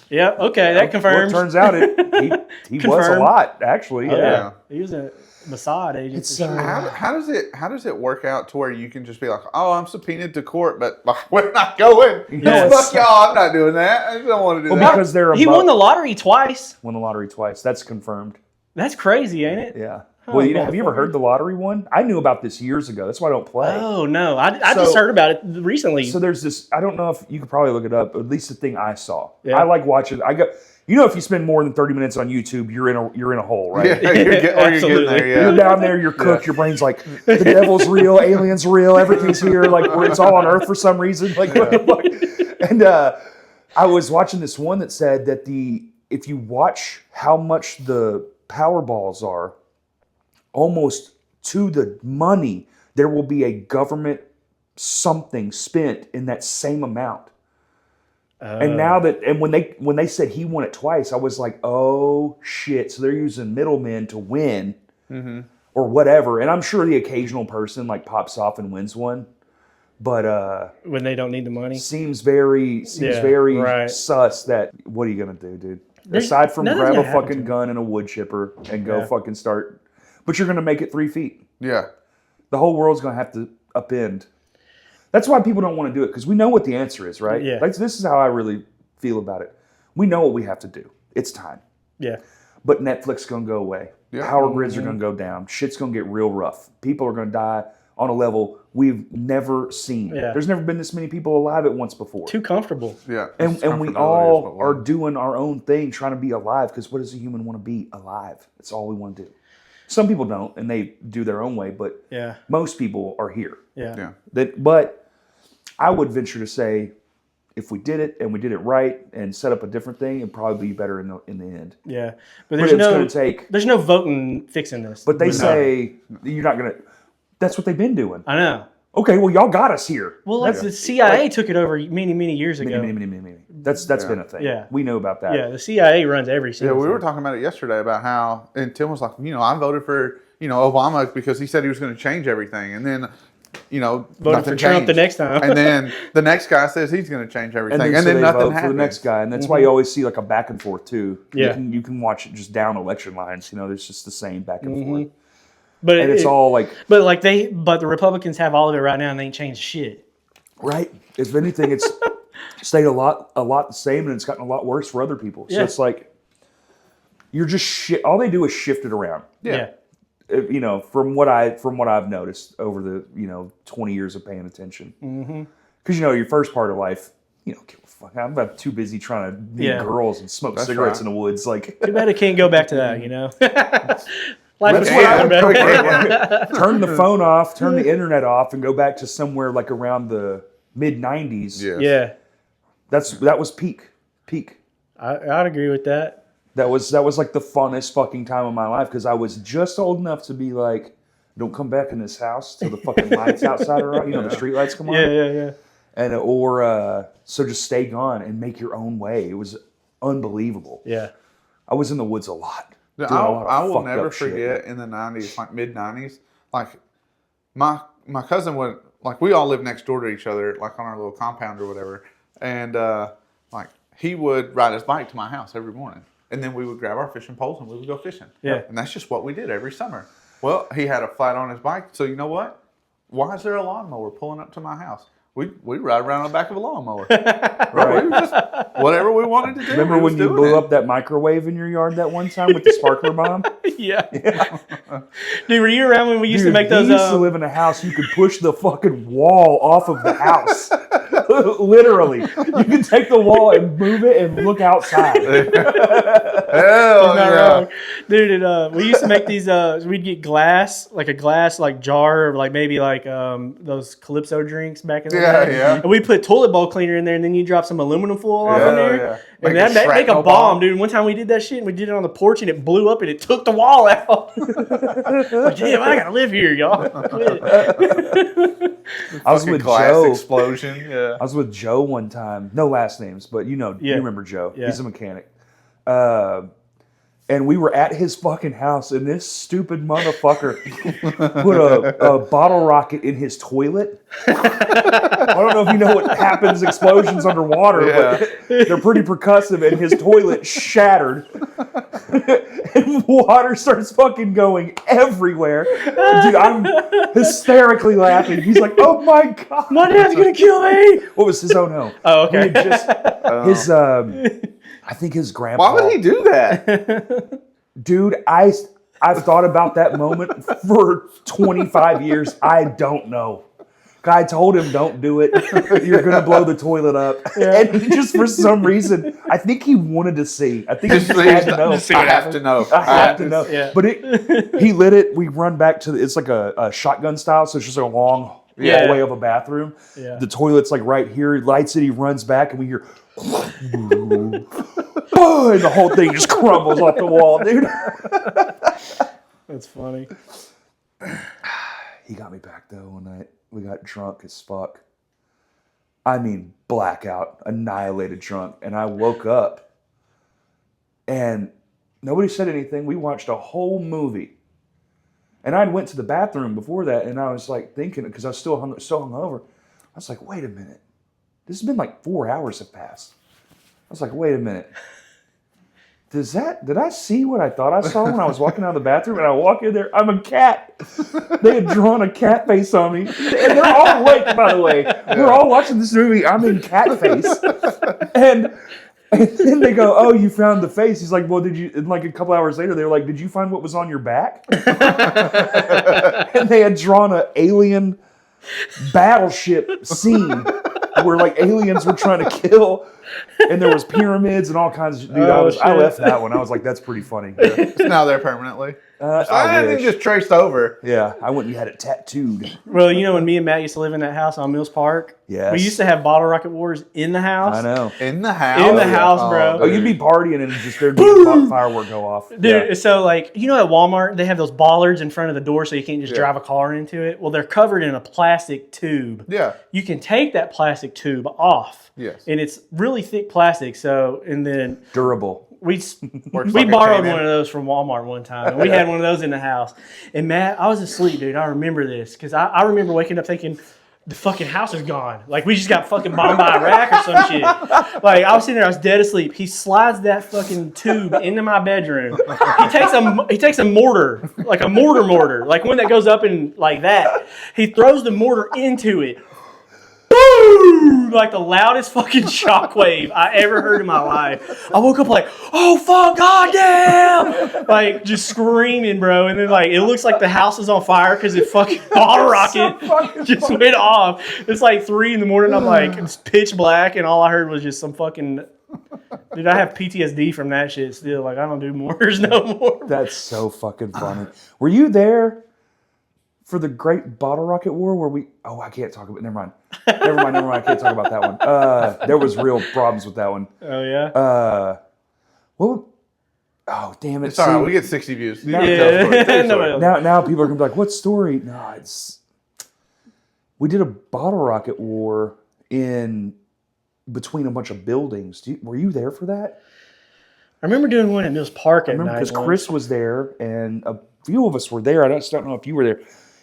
Yeah, okay, that happen. confirms. Well, it turns out he was a Confirmed. lot actually. Oh, Yeah. Yeah. he was a Mossad agent. It's, for sure. How does it work out to where you can just be like, oh, I'm subpoenaed to court, but we're not going. Yes. Fuck y'all, I'm not doing that. I just don't want to do Well, that. because they're He above- won the lottery twice. won the lottery twice. That's confirmed. That's crazy, ain't it? Yeah. Oh, Well, have you ever motherfucker. heard the lottery one? I knew about this years ago. That's why I don't play. Oh no, I just So- heard about it recently. So there's this. I don't know if you could probably look it up. At least the thing I saw. Yeah. I like watching. If you spend more than 30 minutes on YouTube, you're in a hole, right? yeah, you're getting there. Absolutely. You're Yeah. down there, you're cooked. Your brain's like, the devil's real, aliens real, everything's here. Like it's all on Earth for some reason. Like, what the fuck? And I was watching this one that said that if you watch how much the Powerballs are, almost to the money, there will be a government something spent in that same amount. And now when they said he won it twice, I was like, oh shit! So they're using middlemen to win, or whatever. And I'm sure the occasional person like pops off and wins one, but when they don't need the money. seems very right. sus. That what are you gonna do, dude? There's- Aside from nothing's grab a gonna happen to fucking him. gun and a wood chipper and go Yeah. fucking start, but you're gonna make it 3 feet. Yeah. The whole world's gonna have to upend. That's why people don't want to do it, because we know what the answer is, right? Yeah. Like, this is how I really feel about it. We know what we have to do. It's time. Yeah, But Netflix is going to go away. Yeah. Power grids are going to go down. Shit's going to get real rough. People are going to die on a level we've never seen. Yeah. There's never been this many people alive at once before. too comfortable. Yeah. And we Comfortability is all what are we're- doing our own thing, trying to be alive, because what does a human want to be? Alive. That's all we want to do. Some people don't, and they do their own way, but Yeah, most people are here. yeah, Yeah. But I would venture to say, if we did it and we did it right and set up a different thing, it'd probably be better in the end. yeah. But But there's it's no going to take. there's no voting fixing this. But they No. say you're not going to. That's what they've been doing. I know. Okay, well y'all got us here. Well, like the CIA took it over many years ago. Many. That's been a thing. Yeah. We know about that. Yeah, the CIA runs every Yeah, single we were thing. talking about it yesterday about how, and Tim was like, I voted for, Obama because he said he was going to change everything. And then, Voted nothing for Trump changed. the next time. And then the next guy says he's going to change everything. And And then, then, so they nothing vote happens. for the next guy, and that's why you always see like a back and forth too. Yeah. You can watch it just down election lines. There's just the same back and forth, But and it's all like But the Republicans have all of it right now, and they ain't changed shit. right. If anything, it's stayed a lot the same, and it's gotten a lot worse for other people. So Yeah. it's like you're just shit. All they do is shift it around. Yeah, From what I've noticed over the 20 years of paying attention. Because your first part of life, give a fuck. I'm about too busy trying to meet Yeah. girls and smoke That's cigarettes right. in the woods. Like too bad it can't go back to that. Life That's is what fun, I- bro. turn the phone off, turn the internet off, and go back to somewhere like around the mid 90s. Yes. Yeah, That was peak. I'd agree with that. That was like the funnest fucking time of my life, because I was just old enough to be like, don't come back in this house till the fucking lights outside are on. The street lights come on. Yeah. And so just stay gone and make your own way. It was unbelievable. Yeah. I was in the woods a lot. Yeah, doing a lot of I will fucked never up shit. forget in the 90s, like mid 90s, like my cousin like we all live next door to each other, like on our little compound or whatever. And like he would ride his bike to my house every morning, and then we would grab our fishing poles and we would go fishing. Yeah. And that's just what we did every summer. Well, he had a flat on his bike, so you know what? Why is there a lawnmower pulling up to my house? We ride around on the back of a lawnmower. Right. We just, whatever we wanted to do. Remember we was when you doing blew it. up that microwave in your yard that one time with the sparkler bomb? Yeah. Dude, were you around when we used to make those? He used to live in a house. You could push the fucking wall off of the house. Literally, you can take the wall and move it and look outside. Hell Not yeah. wrong. Dude, we used to make these. We'd get glass, like a glass, like jar, or like maybe like those Calypso drinks back in the Yeah, day. yeah. And we put toilet bowl cleaner in there, and then you drop some aluminum foil off in Yeah, there, yeah. and Make a that make a shrapnel bomb, bomb. dude. One time we did that shit, and we did it on the porch, and it blew up, and it took the wall out. Like, damn, I gotta live here, y'all. I was Fucking with glass Joe. explosion. Yeah. I was with Joe one time. No last names, but you know, Yeah. you remember Joe. Yeah. He's a mechanic. And we were at his fucking house, and this stupid motherfucker put a bottle rocket in his toilet. I don't know if you know what happens, explosions underwater, but they're pretty percussive, and his toilet shattered. And water starts fucking going everywhere. Dude, I'm hysterically laughing. He's like, oh my God. My dad's gonna kill me. What was his own home? Oh, We okay. had just, his, I think his grandpa. Why would he do that? Dude, I've thought about that moment for 25 years. I don't know. I told him, don't do it. You're going to blow the toilet up. And he just, for some reason, I think he wanted to see. I think he just had to know. I have to know. I have to know. Yeah. But he lit it. We run back to, it's like a shotgun style, so it's just a long hallway of a bathroom. Yeah. The toilet's like right here. He lights it, he runs back, and we hear, and the whole thing just crumbles off the wall, dude. That's funny. He got me back though one night. We got drunk as fuck. I mean, blackout, annihilated drunk. And I woke up and nobody said anything. We watched a whole movie. And I went to the bathroom before that, and I was like thinking, because I was still hungover. I was like, wait a minute. This has been like 4 hours have passed. I was like, wait a minute. Did I see what I thought I saw when I was walking out of the bathroom? And I walk in there, I'm a cat. They had drawn a cat face on me. And they're all awake, by the way. We're all watching this movie. I'm in cat face. And then they go, oh, you found the face. He's like, well, did you, and like a couple hours later, they were like, did you find what was on your back? And they had drawn an alien battleship scene where like aliens were trying to kill, and there was pyramids and all kinds of. Dude, I shit. left that one. I was like, that's pretty funny. It's now there permanently. I I wish. think just traced over. Yeah, I went and had it tattooed. Well, you know when me and Matt used to live in that house on Mills Park? Yes. We used to have bottle rocket wars in the house. I know. In the house. In the house, bro. Oh, you'd be partying and just there'd be a firework go off. Dude, Yeah. so like, you know at Walmart, they have those bollards in front of the door so you can't just drive a car into it? Well, they're covered in a plastic tube. Yeah. You can take that plastic tube off. Yes. And it's really thick plastic, so, and then Durable. we Works we like a borrowed cannon. one of those from Walmart one time, and we had one of those in the house. And Matt, I was asleep, dude. I remember this because I remember waking up thinking the fucking house is gone. Like we just got fucking bombed by Iraq or some shit. Like I was sitting there, I was dead asleep. He slides that fucking tube into my bedroom. He takes a mortar, like a mortar, like one that goes up and like that. He throws the mortar into it. Boom! Like the loudest fucking shockwave I ever heard in my life. I woke up like, oh fuck, goddamn! Like just screaming, bro. And then like it looks like the house is on fire because it fucking bottle rocket just went off. It's like 3 a.m. I'm like, it's pitch black, and all I heard was just some fucking. Dude, I have PTSD from that shit still. Like I don't do mortars no more. That's so fucking funny. Were you there for the Great Bottle Rocket War where we... Oh, I can't talk about... Never mind. I can't talk about that one. There was real problems with that one. Oh yeah. What? Oh, damn it. It's all right. We get 60 views. You Yeah. can tell the story. Tell the story. Nobody- Now people are going to be like, what story? No, it's... We did a bottle rocket war in between a bunch of buildings. Were you there for that? I remember doing one at Mills Park I at remember night. because once. Chris was there and a few of us were there. I just don't know if you were there.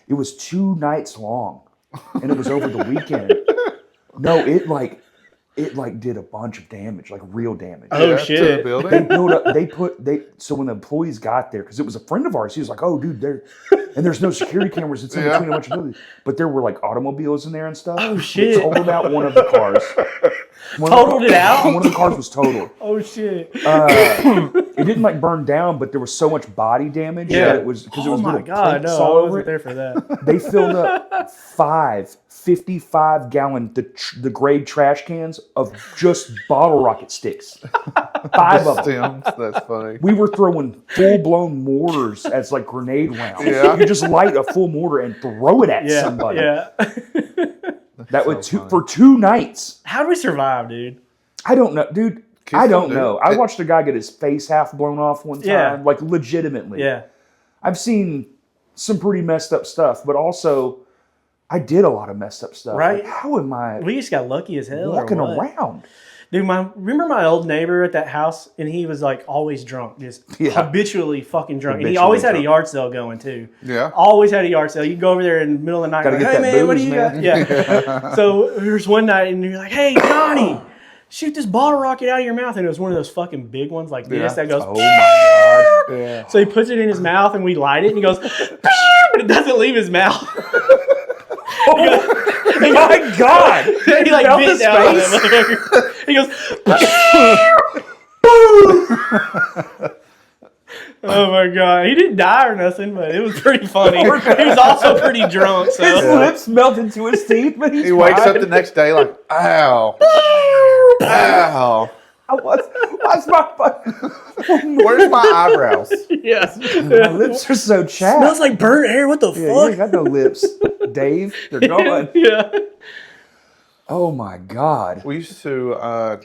It was 2 nights long. and it was over the weekend. No, it did a bunch of damage, like real damage. Oh, To shit. the building. They built up. So when the employees got there, because it was a friend of ours, he was like, "Oh, dude, there's no security cameras. It's in Yeah. between a bunch of buildings." But there were like automobiles in there and stuff. Oh, shit. They totaled out one of the cars. Totaled it out? One of the cars was totaled. Oh shit. It didn't like burn down, but there was so much body damage that it was because it Oh was my little god, plates no, all I over wasn't it. there for that. They filled up 55-gallon the grade trash cans of just bottle rocket sticks. 5 of them. Stems. That's funny. We were throwing full-blown mortars as like grenade rounds. Yeah. You just light a full mortar and throw it at Yeah, somebody. yeah. That would So funny. for 2 nights. How do we survive, dude? I don't know, dude. Kiss I don't them, know. dude. I watched a guy get his face half blown off one time, Yeah. like legitimately. Yeah. I've seen some pretty messed up stuff, but also I did a lot of messed up stuff. Right. Like, how am I We just got lucky as hell. walking or what? around? Dude, remember my old neighbor at that house, and he was like always drunk, just Yeah. habitually fucking drunk. And he Habitually always had a drunk. yard sale going too. Yeah. Always had a yard sale. You go over there in the middle of the night, Gotta like, get hey that man, what do booze, you man. got? Yeah. So there's one night, and you're like, hey Johnny, shoot this bottle rocket out of your mouth, and it was one of those fucking big ones like this Yeah. that goes. Oh my god! Yeah. So he puts it in his mouth, and we light it, and he goes, but it doesn't leave his mouth. Oh my god! He like Melt bit his down on face? that motherfucker. He goes, oh my god, he didn't die or nothing, but it was pretty funny. He was also pretty drunk, His so lips melted to his teeth, but he's He wakes fine. up the next day like, ow, ow. What's my fucking? Where's my eyebrows? yeah. My lips are so chapped. Smells like burnt hair. What the Yeah, you ain't fuck? got no lips, Dave. They're gone. Yeah. Oh my god! We used to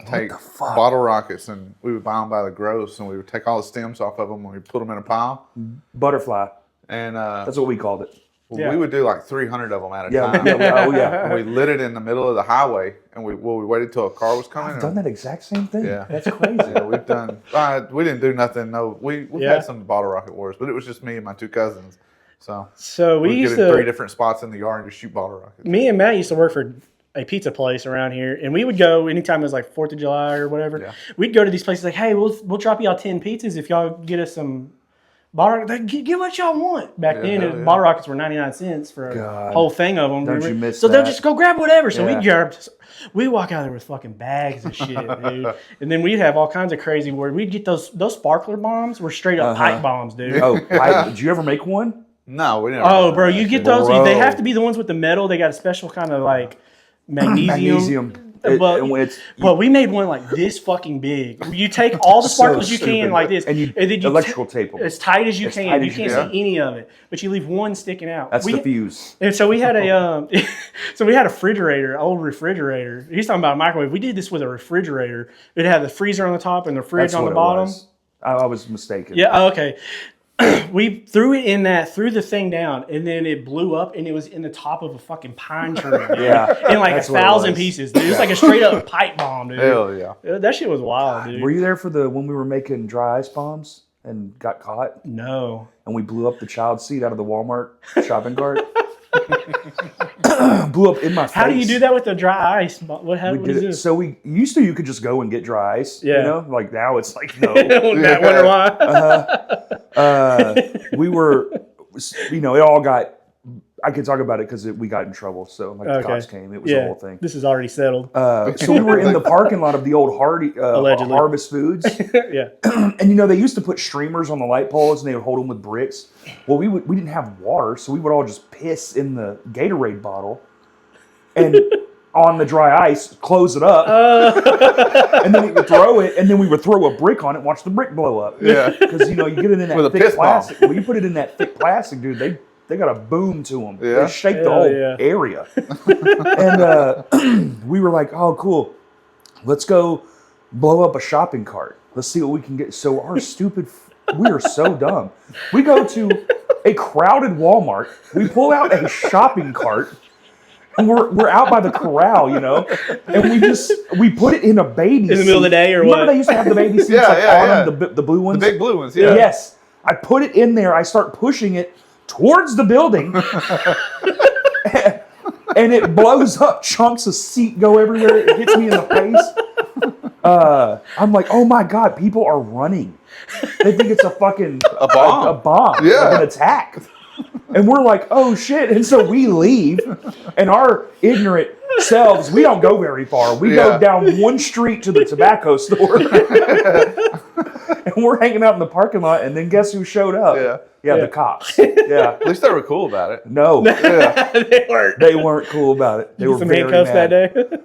take the fuck? bottle rockets and we would buy them by the gross and we would take all the stems off of them and we put them in a pile. Butterfly. And That's what we called it. Yeah. we would do like 300 of them at a Yeah. time. Oh yeah. And we lit it in the middle of the highway and we waited till a car was coming. I've done that exact same thing. Yeah. That's crazy. Yeah, we've done. We didn't do nothing. No, we've Yeah. had some bottle rocket wars, but it was just me and my 2 cousins. So So we we'd used get in 3 to. different spots in the yard and just shoot bottle rockets. Me and Matt used to work for a pizza place around here, and we would go anytime it was like 4th of July or whatever. Yeah. We'd go to these places like, hey, we'll drop y'all 10 pizzas if y'all get us some bottle rockets. Get what y'all want. Back then, hell yeah. bottle rockets were 99 cents for a God. whole thing of them. Don't you miss so they'll that. just go grab whatever. So Yeah. we walk out there with fucking bags of shit, dude. And then we'd have all kinds of crazy where we'd get those sparkler bombs were straight up pipe bombs, dude. Oh, did you ever make one? No, we didn't. Oh, bro, you get those. Bro. They have to be the ones with the metal. They got a special kind of like magnesium. But But we made one like this fucking big. You take all the So sparklers you can stupid. like this, And you then you electrical tape 'em. as tight as you can. tight You as you can't can. see any of it, but you leave one sticking out. That's the fuse. And so we had a so we had a refrigerator, old refrigerator. He's talking about a microwave. We did this with a refrigerator. It had the freezer on the top and the fridge That's on what the it bottom. was. I was mistaken. Yeah. Oh, okay. We threw it in that, threw the thing down, and then it blew up, and it was in the top of a fucking pine tree. dude. Yeah, In like that's a what it 1,000 was. pieces. Dude. It was like a straight up pipe bomb, dude. Hell yeah. That shit was wild, dude. Were you there for when we were making dry ice bombs and got caught No. and we blew up the child seat out of the Walmart shopping cart? Blew up in my face. How do you do that with the dry ice? How We what did is it. this? So we used to. You could just go and get dry ice. Yeah. You know, like now it's like no. Matt, wonder why? We were, it all got. I could talk about it because we got in trouble. So like the Okay. cops came. It was Yeah. the whole thing. This is already settled. So we were in the parking lot of the old Allegedly. Harvest Foods. Yeah. And they used to put streamers on the light poles and they would hold them with bricks. Well, we didn't have water, so we would all just piss in the Gatorade bottle and on the dry ice, close it up, and then we would throw it, and then we would throw a brick on it and watch the brick blow up. Yeah. Because you get it in that With a thick piss bomb. plastic. When you put it in that thick plastic, dude, they got a boom to them. Yeah. They shake the Hell whole yeah. area. And we were like, oh, cool. Let's go blow up a shopping cart. Let's see what we can get. So our we are so dumb. We go to a crowded Walmart. We pull out a shopping cart. And we're out by the corral, and we put it in a baby seat. In the middle of the day or Remember what? they used to have the baby seats Yeah, like yeah, on them, the blue ones? The big blue ones, yeah. Yes. I put it in there. I start pushing it towards the building. and it blows up. Chunks of seat go everywhere. It hits me in the face. I'm like, oh my God, people are running. They think it's a fucking A bomb. a bomb, Yeah. like an attack. And we're like, oh shit. And so we leave, and our ignorant selves, we don't go very far. We go Yeah. down one street to the tobacco store. And we're hanging out in the parking lot, and then guess who showed up? Yeah. The cops. Yeah. At least they were cool about it. No, Yeah. They weren't. cool about it. They Get were some very handcuffs mad. that day.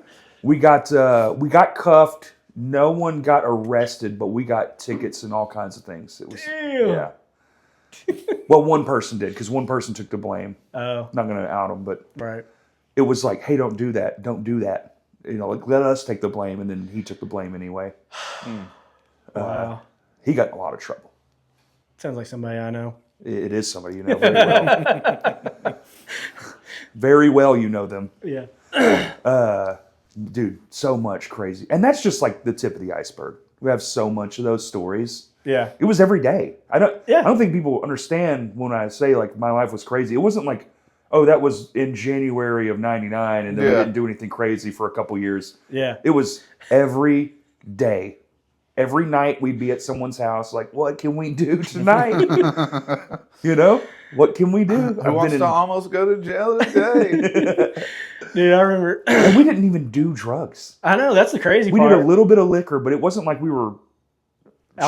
We got cuffed. No one got arrested, but we got tickets and all kinds of things. It was Damn. yeah. Well, one person did because one person took the blame. Oh, Not going to out him, but right. it was like, hey, don't do that. Don't do that. You know, like let us take the blame, and then he took the blame anyway. Wow. He got in a lot of trouble. Sounds like somebody I know. It is somebody you know very well. Very well, you know them. Yeah. Dude, so much crazy. And that's just like the tip of the iceberg. We have so much of those stories. Yeah. It was every day. I don't Yeah. think people understand when I say like my life was crazy. It wasn't like, oh, that was in January of 99 and then we Yeah. didn't do anything crazy for a couple years. Yeah. It was every day. Every night we'd be at someone's house like, what can we do tonight? You know? What can we do? Who wants to almost go to jail today? Dude, I remember. And we didn't even do drugs. I know, that's the crazy We part. did a little bit of liquor, but it wasn't like we were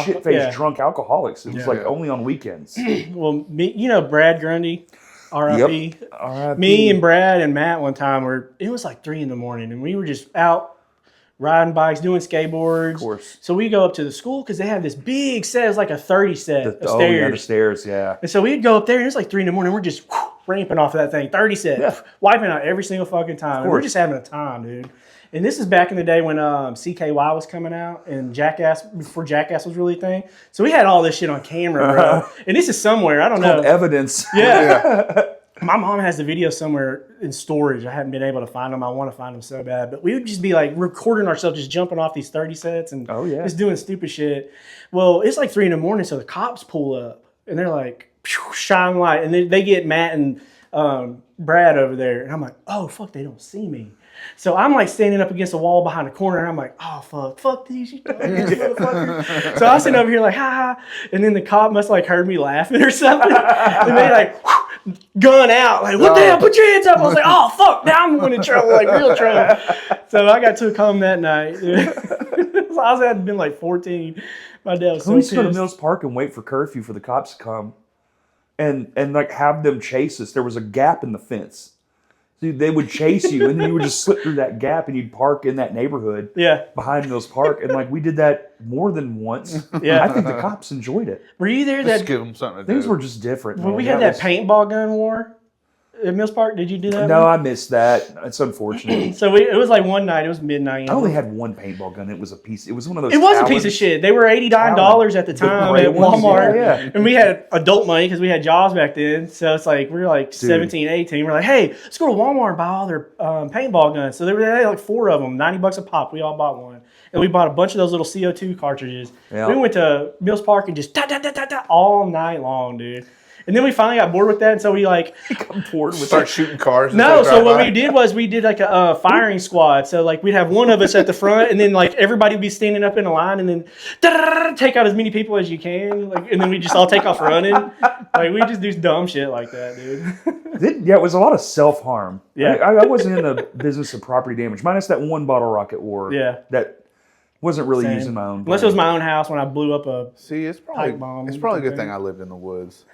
shit-faced yeah. drunk alcoholics. It was Yeah. like Yeah. only on weekends. Well, me, you know Brad Grundy, R.I.P. R.I.P. Me and Brad and Matt one time it was like 3 a.m. and we were just out riding bikes, doing skateboards. Of course. So we go up to the school because they have this big set. It's like a 30 set of Oh, stairs. yeah, the stairs, yeah. And so we'd go up there, and it's like 3 a.m. We're just ramping off of that thing, 30 set, Yeah. wiping out every single fucking time. And we're course. just having a time, dude. And this is back in the day when CKY was coming out and Jackass, before Jackass was really a thing. So we had all this shit on camera, bro. And this is somewhere, I don't know. Called evidence. Yeah. My mom has the video somewhere in storage. I haven't been able to find them. I want to find them so bad. But we would just be like recording ourselves just jumping off these 30 sets and Oh, yeah. just doing stupid shit. Well, it's like 3 a.m, so the cops pull up and they're like, phew, shine light. And they get Matt and Brad over there. And I'm like, oh, fuck, they don't see me. So I'm like standing up against a wall behind a corner, and I'm like, oh, fuck these, you motherfucker. So I was sitting over here like, ha, and then the cop must like heard me laughing or something. And they like, gun out, like, what the hell, put your hands up. I was like, oh, fuck, now I'm going in trouble, like real trouble. So I got took home that night. So I had been like 14. My dad was so We used to go to pissed. Mills Park and wait for curfew for the cops to come and like have them chase us. There was a gap in the fence. Dude, they would chase you, and then you would just slip through that gap, and you'd park in that neighborhood Yeah. behind Mills Park. And like we did that more than once. Yeah. I think the cops enjoyed it. Were you there Just that give them something to Things do. were just different. when man. we had that paintball gun war at Mills Park? Did you do that? No, one? I missed that. It's unfortunate. So it was like one night. It was midnight. I only had one paintball gun. It was a piece. It was one of those. It was a piece of Allens. shit. They were $89 at the time gray at ones? Walmart. Yeah. And we had adult money because we had jobs back then. So it's like, we were like 17, 18. We're like, hey, let's go to Walmart and buy all their paintball guns. So they had like 4 of them, $90 a pop. We all bought one. And we bought a bunch of those little CO2 cartridges. Yeah. We went to Mills Park and just all night long, dude. And then we finally got bored with that. And so we like, Come forward with Start shooting cars. as no, they so drive what by. we did was we did like a firing squad. So like we'd have one of us at the front, and then like everybody would be standing up in a line, and then take out as many people as you can, like, and then we just all take off running. Like we just do dumb shit like that, dude. Yeah, it was a lot of self-harm. Yeah. I wasn't in the business of property damage, minus that one bottle rocket war. Yeah. That wasn't really Same. using my own. Unless it was my own house when I blew up a. See, it's probably Pipe bomb it's probably a good thing. thing I lived in the woods.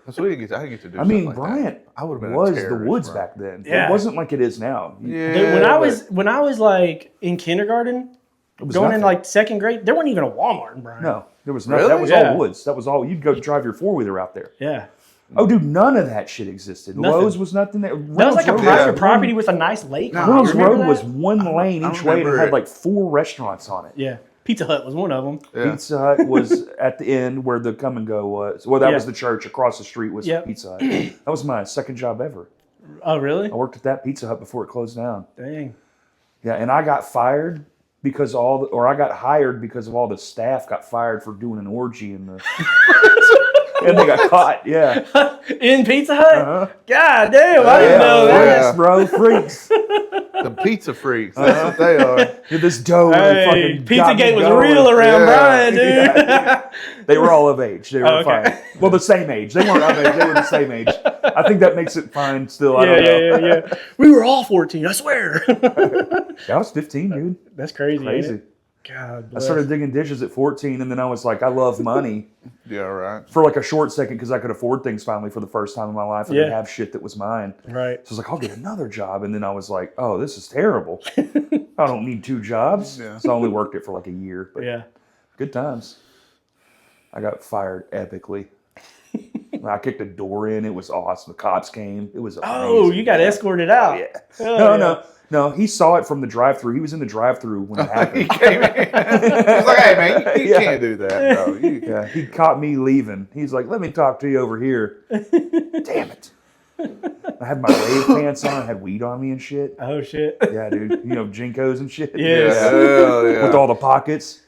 That's what I didn't get to do. I mean, something like Bryant that. I would have been was a the terrorist, woods bro. back then. Yeah. It wasn't like it is now. Yeah, Dude, but- when I was like in kindergarten, It was going nothing. in like second grade, there wasn't even a Walmart in Bryan. No, there was no. Really? That was Yeah. all woods. That was all. You'd go drive your 4-wheeler out there. Yeah. Oh, dude, none of that shit existed. Nothing. Lowe's was nothing there. That was like a Reynolds private Yeah. property with a nice lake. on it. Reynolds You remember Road that? was one lane I each way, and it remember had it. like 4 restaurants on it. Yeah. Pizza Hut was one of them. Yeah. Pizza Hut was at the end where the Come and Go was. Well, that Yeah. was the church. Across the street was Yep. Pizza Hut. That was my second job ever. Oh, really? I worked at that Pizza Hut before it closed down. Dang. Yeah, and I got fired because I got hired because of all the staff got fired for doing an orgy in the and they got caught. Yeah. In Pizza Hut? Uh-huh. God damn, I didn't know that. Freaks, bro. Freaks. The pizza freaks. That's what they are. Dude, this dough really Hey, fucking got me Pizzagate was going. real around Yeah. Brian, dude. Yeah, they were all of age. They were Oh, okay. fine. Well, the same age. They weren't of age. They were the same age. I think that makes it fine still. I Yeah, don't know. yeah. We were all 14, I swear. I was 15, dude. That's crazy. Crazy. Ain't it? God I bless. started digging dishes at 14, and then I was like, I love money Yeah, right. for like a short second because I could afford things finally for the first time in my life. I Yeah. could have shit that was mine. Right. So I was like, I'll get another job. And then I was like, oh, this is terrible. I don't need 2 jobs. Yeah. So I only worked it for like a year. But Yeah. good times. I got fired epically. I kicked a door in. It was awesome. The cops came. It was amazing. Oh, you got escorted out. Yeah. Oh, No. He saw it from the drive-through. He was in the drive-through when it He happened. came in. He's like, hey, man, you Yeah. can't do that, bro. Yeah, he caught me leaving. He's like, let me talk to you over here. Damn it. I had my wave pants on. I had weed on me and shit. Oh, shit. Yeah, dude. You know, Jinkos and shit. Yes. Hell yeah. With all the pockets.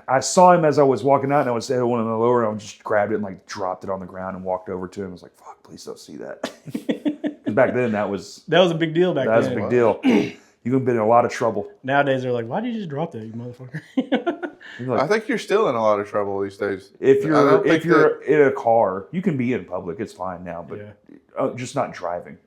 I saw him as I was walking out, and I was at one of the lower, and I just grabbed it and like dropped it on the ground and walked over to him. I was like, fuck, please don't see that. Because back then, that was That was a big deal back a then. big deal. You've been in a lot of trouble. Nowadays, they're like, why did you just drop that, you motherfucker? You're like, I think you're still in a lot of trouble these days. if I don't think you're in a car, you can be in public. It's fine now, but Yeah. just not driving.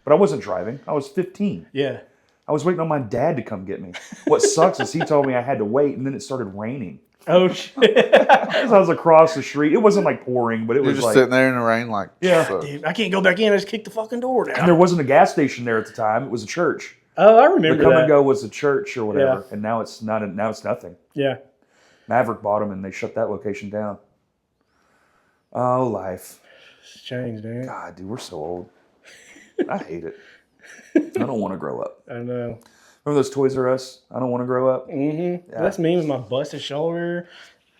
But I wasn't driving. I was 15. Yeah. I was waiting on my dad to come get me. What sucks is he told me I had to wait, and then it started raining. Oh, shit. As I was across the street, it wasn't like pouring, but it You're was just like sitting there in the rain, like, Yeah. fuck. Dude, I can't go back in. I just kicked the fucking door and down. there wasn't a gas station there at the time. It was a church. Oh, I The remember come and that. go was a church or whatever, Yeah. and now it's not. Now it's nothing. Yeah. Maverick bought them, and they shut that location down. Oh, life. It's changed, man. God, dude, we're so old. I hate it. I don't want to grow up. I know. Remember those Toys R Us? I don't want to grow up. Mm-hmm. That's me with my busted shoulder.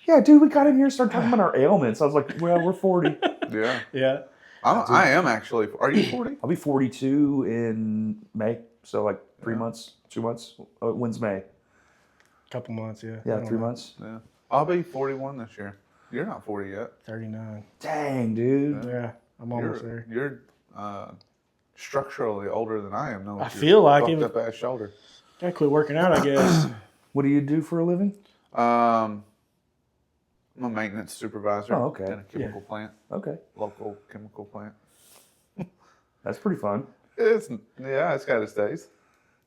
Yeah, dude, we got in here and started talking about our ailments. I was like, well, we're 40. Yeah. Yeah. I am actually. Are you 40? I'll be 42 in May. So like 3 months, 2 months. When's May? Couple months, yeah. I Yeah, don't 3 know. months. Yeah. I'll be 41 this year. You're not 40 yet. 39. Dang, dude. Yeah. I'm almost there. You're structurally older than I am. No, I feel like it. Fucked up ass shoulder. Gotta quit working out, I guess. What do you do for a living? I'm a maintenance supervisor Oh, okay. in a chemical plant, Okay. local chemical plant. That's pretty fun. It's got its days.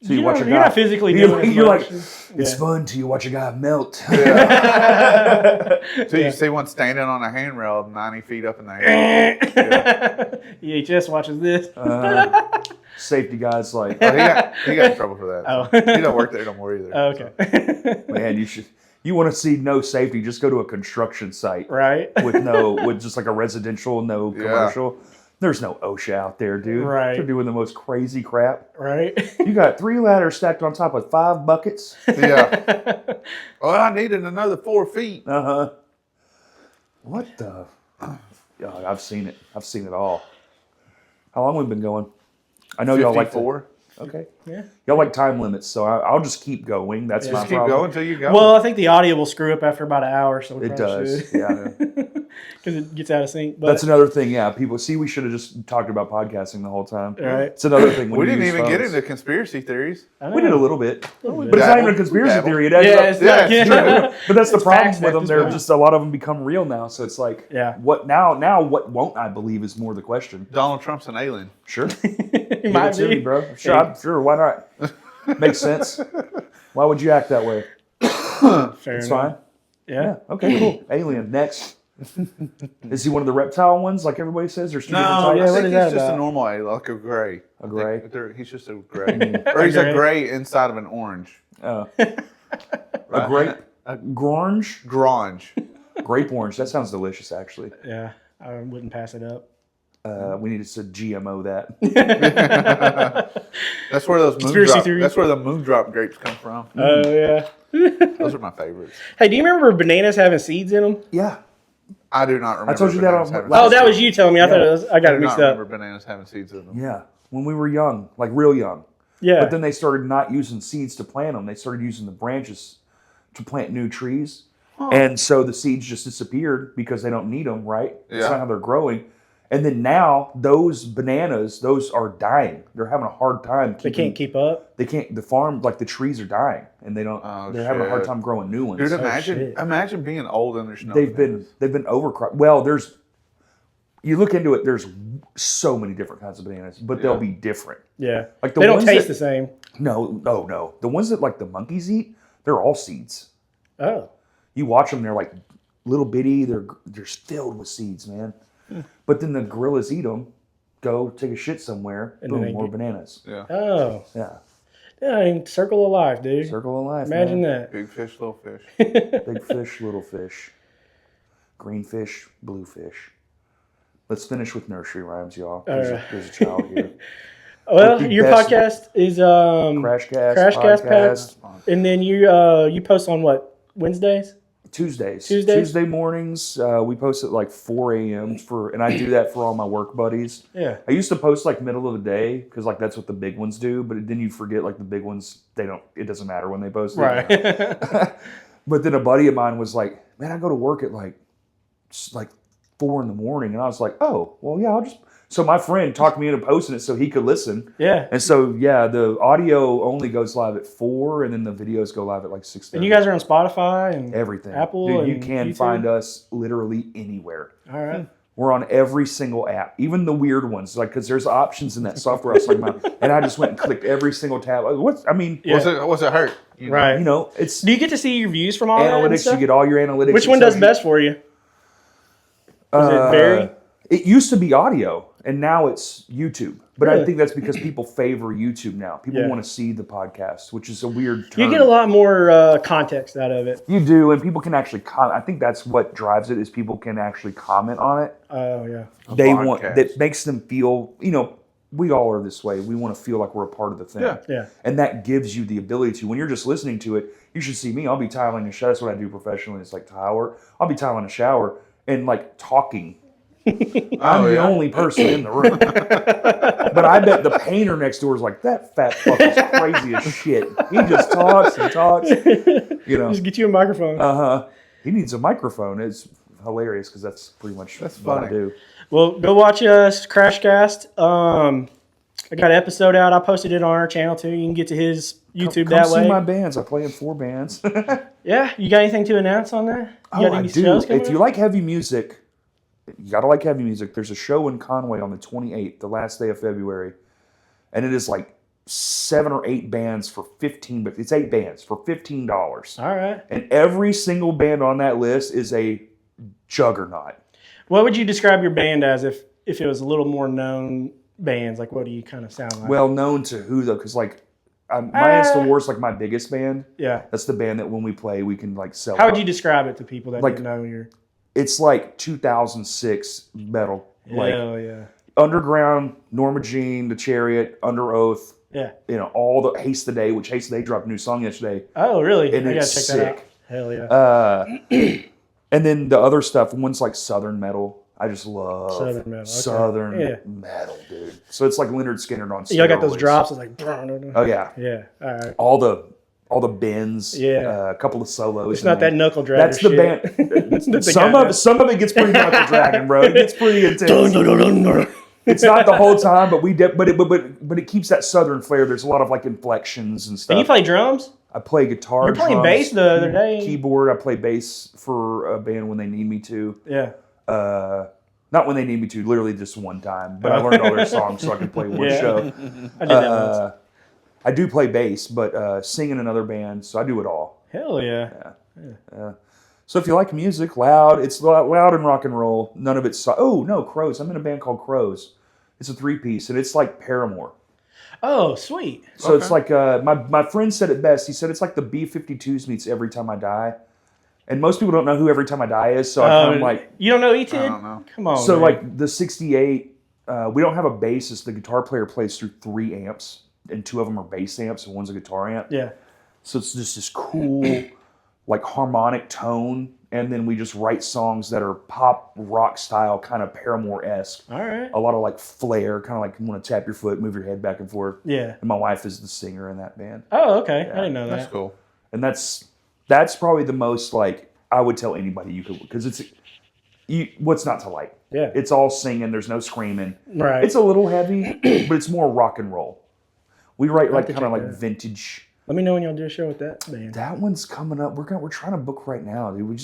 So you watch a You're guy. not physically you're, doing as you're much. like, it's fun till you watch a guy melt. So you see one standing on a handrail 90 feet up in the air. EHS watches this. Safety guys like, But he got in trouble for that. Oh. He don't work there no more either. Oh, okay. man, you want to see no safety, just go to a construction site Right. with just like a residential, no Yeah. commercial. There's no OSHA out there, dude. Right. They're doing the most crazy crap. Right. You got 3 ladders stacked on top of 5 buckets. Yeah. Oh, I needed another 4 feet. Uh-huh. What the? Yeah, I've seen it. I've seen it all. How long we been going? I know y'all like to, 54. okay. Yeah. Y'all like time limits, so I'll just keep going. That's Yeah. my Just keep problem. going until you go. Well, I think the audio will screw up after about an hour, so we It does. Yeah. Because it gets out of sync. But That's another thing. Yeah, people see. We should have just talked about podcasting the whole time. Right. It's another thing. When we you didn't use even get phones. into conspiracy theories. I We did a know. little bit, bit. but it's not even a conspiracy Dabble. theory. It Yeah, adds it's up. not. Yeah, Yeah. But that's the It's problem facts with them. as They're well. just a lot of them become real now. So it's like, Yeah. what now? Now what won't I believe is more the question. Donald Trump's an alien. Sure, It give might it to be. me, bro. Sure, why not? Makes sense. Why would you act that way? Fair It's enough. fine. Yeah. Okay, cool. Alien next. Is he one of the reptile ones, like everybody says? There's 2 different No, types. yeah, I what think is he's that just about? a normal alien, like a gray. A gray? He's just a gray. Or he's a gray. gray inside of an orange. A Right? grape, grange, Grange. grape orange. That sounds delicious, actually. Yeah. I wouldn't pass it up. We need to GMO that. That's where those Conspiracy theory. That's where the moondrop grapes come from. Oh, yeah. Those are my favorites. Hey, do you remember bananas having seeds in them? Yeah. I do not remember. told you that bananas on- having last- Oh, seeds. that was you telling me. I thought it was. I got I it do not mixed up. remember bananas having seeds in them. Yeah. When we were young, like real young. Yeah. But then they started not using seeds to plant them. They started using the branches to plant new trees. And so the seeds just disappeared because they don't need them, right? That's Yeah. not how they're growing. And then now those bananas, those are dying. They're having a hard time. They can't keep up. They can't. The farm, like the trees, are dying, and they don't. Oh, they're having a hard shit. time growing new ones. Dude, shit. imagine being old and there's no. they've been overcropped. Well, there's. You look into it. There's so many different kinds of bananas, but they'll Yeah. be different. Yeah. Like the They don't ones taste that- the same. No. The ones that like the monkeys eat, they're all seeds. Oh. You watch them, they're like little bitty. They're filled with seeds, man. But then the gorillas eat them. Go take a shit somewhere. And then Boom, they more get- bananas. Yeah. Oh. Yeah, Yeah, I mean, circle of life, dude. circle of life. Imagine man. that. Big fish, little fish. Big fish, little fish. Green fish, blue fish. Let's finish with nursery rhymes, y'all. There's a child here. Well, the your best- podcast is Crashcast, Crashcast, podcast. and then you post on what, Wednesdays? Tuesdays. Tuesdays? Tuesday mornings. We post at like 4 a.m. and I do that for all my work buddies. Yeah. I used to post like middle of the day because like that's what the big ones do. But then you forget like the big ones, it doesn't matter when they post it. Right. But then a buddy of mine was like, "Man, I go to work at like 4 in the morning," and I was like, "Oh, well, yeah, I'll just." So my friend talked me into posting it so he could listen. Yeah. And so yeah, the audio only goes live at 4, and then the videos go live at like 6:30. And you guys are on Spotify and Everything. Apple Dude, you and can YouTube? find us literally anywhere. All right. We're on every single app, even the weird ones, like because there's options in that software I was talking about, and I just went and clicked every single tab. Yeah. What's it hurt? You know? Right. you know, it's Do you get to see your views from all that and analytics. stuff? You get all your analytics. Which It one tells does you- best for you? Does it vary? It used to be audio, and now it's YouTube. But I Really? think that's because people favor YouTube now. People Yeah. want to see the podcast, which is a weird term. You get a lot more context out of it. You do, and people can actually comment. I think that's what drives it is people can actually comment on it. Oh, yeah. They want podcast. that makes them feel. We all are this way. We want to feel like we're a part of the thing. Yeah. Yeah. And that gives you the ability to. When you're just listening to it, you should see me. I'll be tiling a shower. That's what I do professionally. It's like tile work. I'll be tiling a shower and like talking. I'm the only person in the room. But I bet the painter next door is like, that fat fuck is crazy as shit. He just talks and talks. Just get you a microphone. He needs a microphone. It's hilarious because that's pretty much what funny. I do. Well, go watch us, Crashcast. I got an episode out. I posted it on our channel too. You can get to his YouTube Come that see way. my bands. I play in 4 bands. Yeah, you got anything to announce on that? You got I any do. shows coming If you up? like heavy music, you gotta like heavy music. There's a show in Conway on the 28th, the last day of February, and it is like 7 or 8 bands for $15. But it's 8 bands for $15, All right. and every single band on that list is a juggernaut. What would you describe your band as if it was a little more known bands? Like, what do you kind of sound like? Well known to who though? Because like my Insta War's like my biggest band. Yeah. That's the band that when we play we can like sell. How would out. you describe it to people that Like- didn't know your? It's like 2006 metal, like Hell yeah. Underground, Norma Jean, The Chariot, Under Oath. Yeah. All the Haste the Day, which Haste the Day dropped a new song yesterday, Oh, really? and I gotta it's check that out. sick. Hell yeah. And then the other stuff, one's like Southern metal. I just love Southern metal, okay. Southern Yeah. metal, dude. So it's like Leonard Skinner on steroids. Y'all got those drops. It's like. Oh yeah, Yeah. All right. all the bends. Yeah. a couple of solos. It's not that knuckle dragger That's the shit. band. That's the Some of it gets pretty knuckle dragging, bro. It gets pretty intense. guy. It's not the whole time, but but it keeps that Southern flair. There's a lot of like inflections and stuff. And you play drums? I play guitar. You're playing drums, bass the other day. Keyboard. I play bass for a band when they need me to. Yeah. Not when they need me to, literally just one time. But I learned all their songs so I can play one Yeah. show. I did that once. I do play bass, but sing in another band, so I do it all. Hell yeah. So if you like music, loud, it's loud and rock and roll. None of it's Crows. I'm in a band called Crows. It's a 3-piece, and it's like Paramore. Oh, sweet. So it's like my friend said it best. He said it's like the B-52s meets Every Time I Die. And most people don't know who Every Time I Die is, so I kind of like... You don't know E-Tid? I don't know. Come on. So man. like the 68, we don't have a bassist. The guitar player plays through 3 amps, and 2 of them are bass amps, and one's a guitar amp. Yeah. So it's just this cool, like harmonic tone, and then we just write songs that are pop rock style, kind of Paramore-esque. All right. A lot of like flair, kind of like you want to tap your foot, move your head back and forth. Yeah. And my wife is the singer in that band, Oh, okay. I didn't know That's that. cool. and that's probably the most like I would tell anybody you could, because what's not to like? Yeah. It's all singing. There's no screaming. Right. It's a little heavy, but it's more rock and roll. We write like to kind of check like that. vintage. Let me know when y'all do a show with that band. That one's coming up. We're trying to book right now, dude.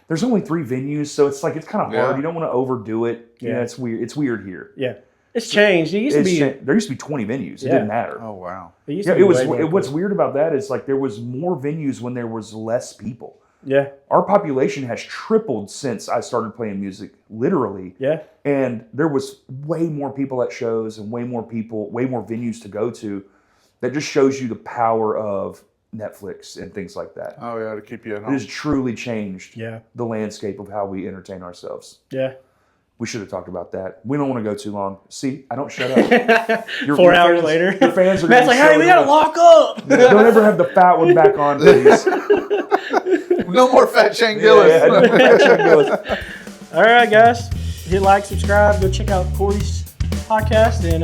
There's only 3 venues, so it's kind of hard. Yeah. You don't want to overdo it. Yeah, Yeah. it's weird. It's weird here. Yeah. It's changed. It used to be. There used to be 20 venues. It Yeah. didn't matter. Oh wow. It used Yeah, to be it was. way more What's cool. weird about that is like there was more venues when there was less people. Yeah. Our population has tripled since I started playing music, literally. Yeah. And there was way more people at shows and way more venues to go to. That just shows you the power of Netflix and things like that. Oh yeah, to keep you at It home. has truly changed Yeah. the landscape of how we entertain ourselves. Yeah. We should have talked about that. We don't want to go too long. See, I don't shut up. 4 hours fans- later. Your fans are Matt's like, hey, we gotta lock up. Don't ever have the fat one back on, please. No more Fat Shane Gillis. Yeah. All right, guys. Hit like, subscribe. Go check out Corey's podcast, and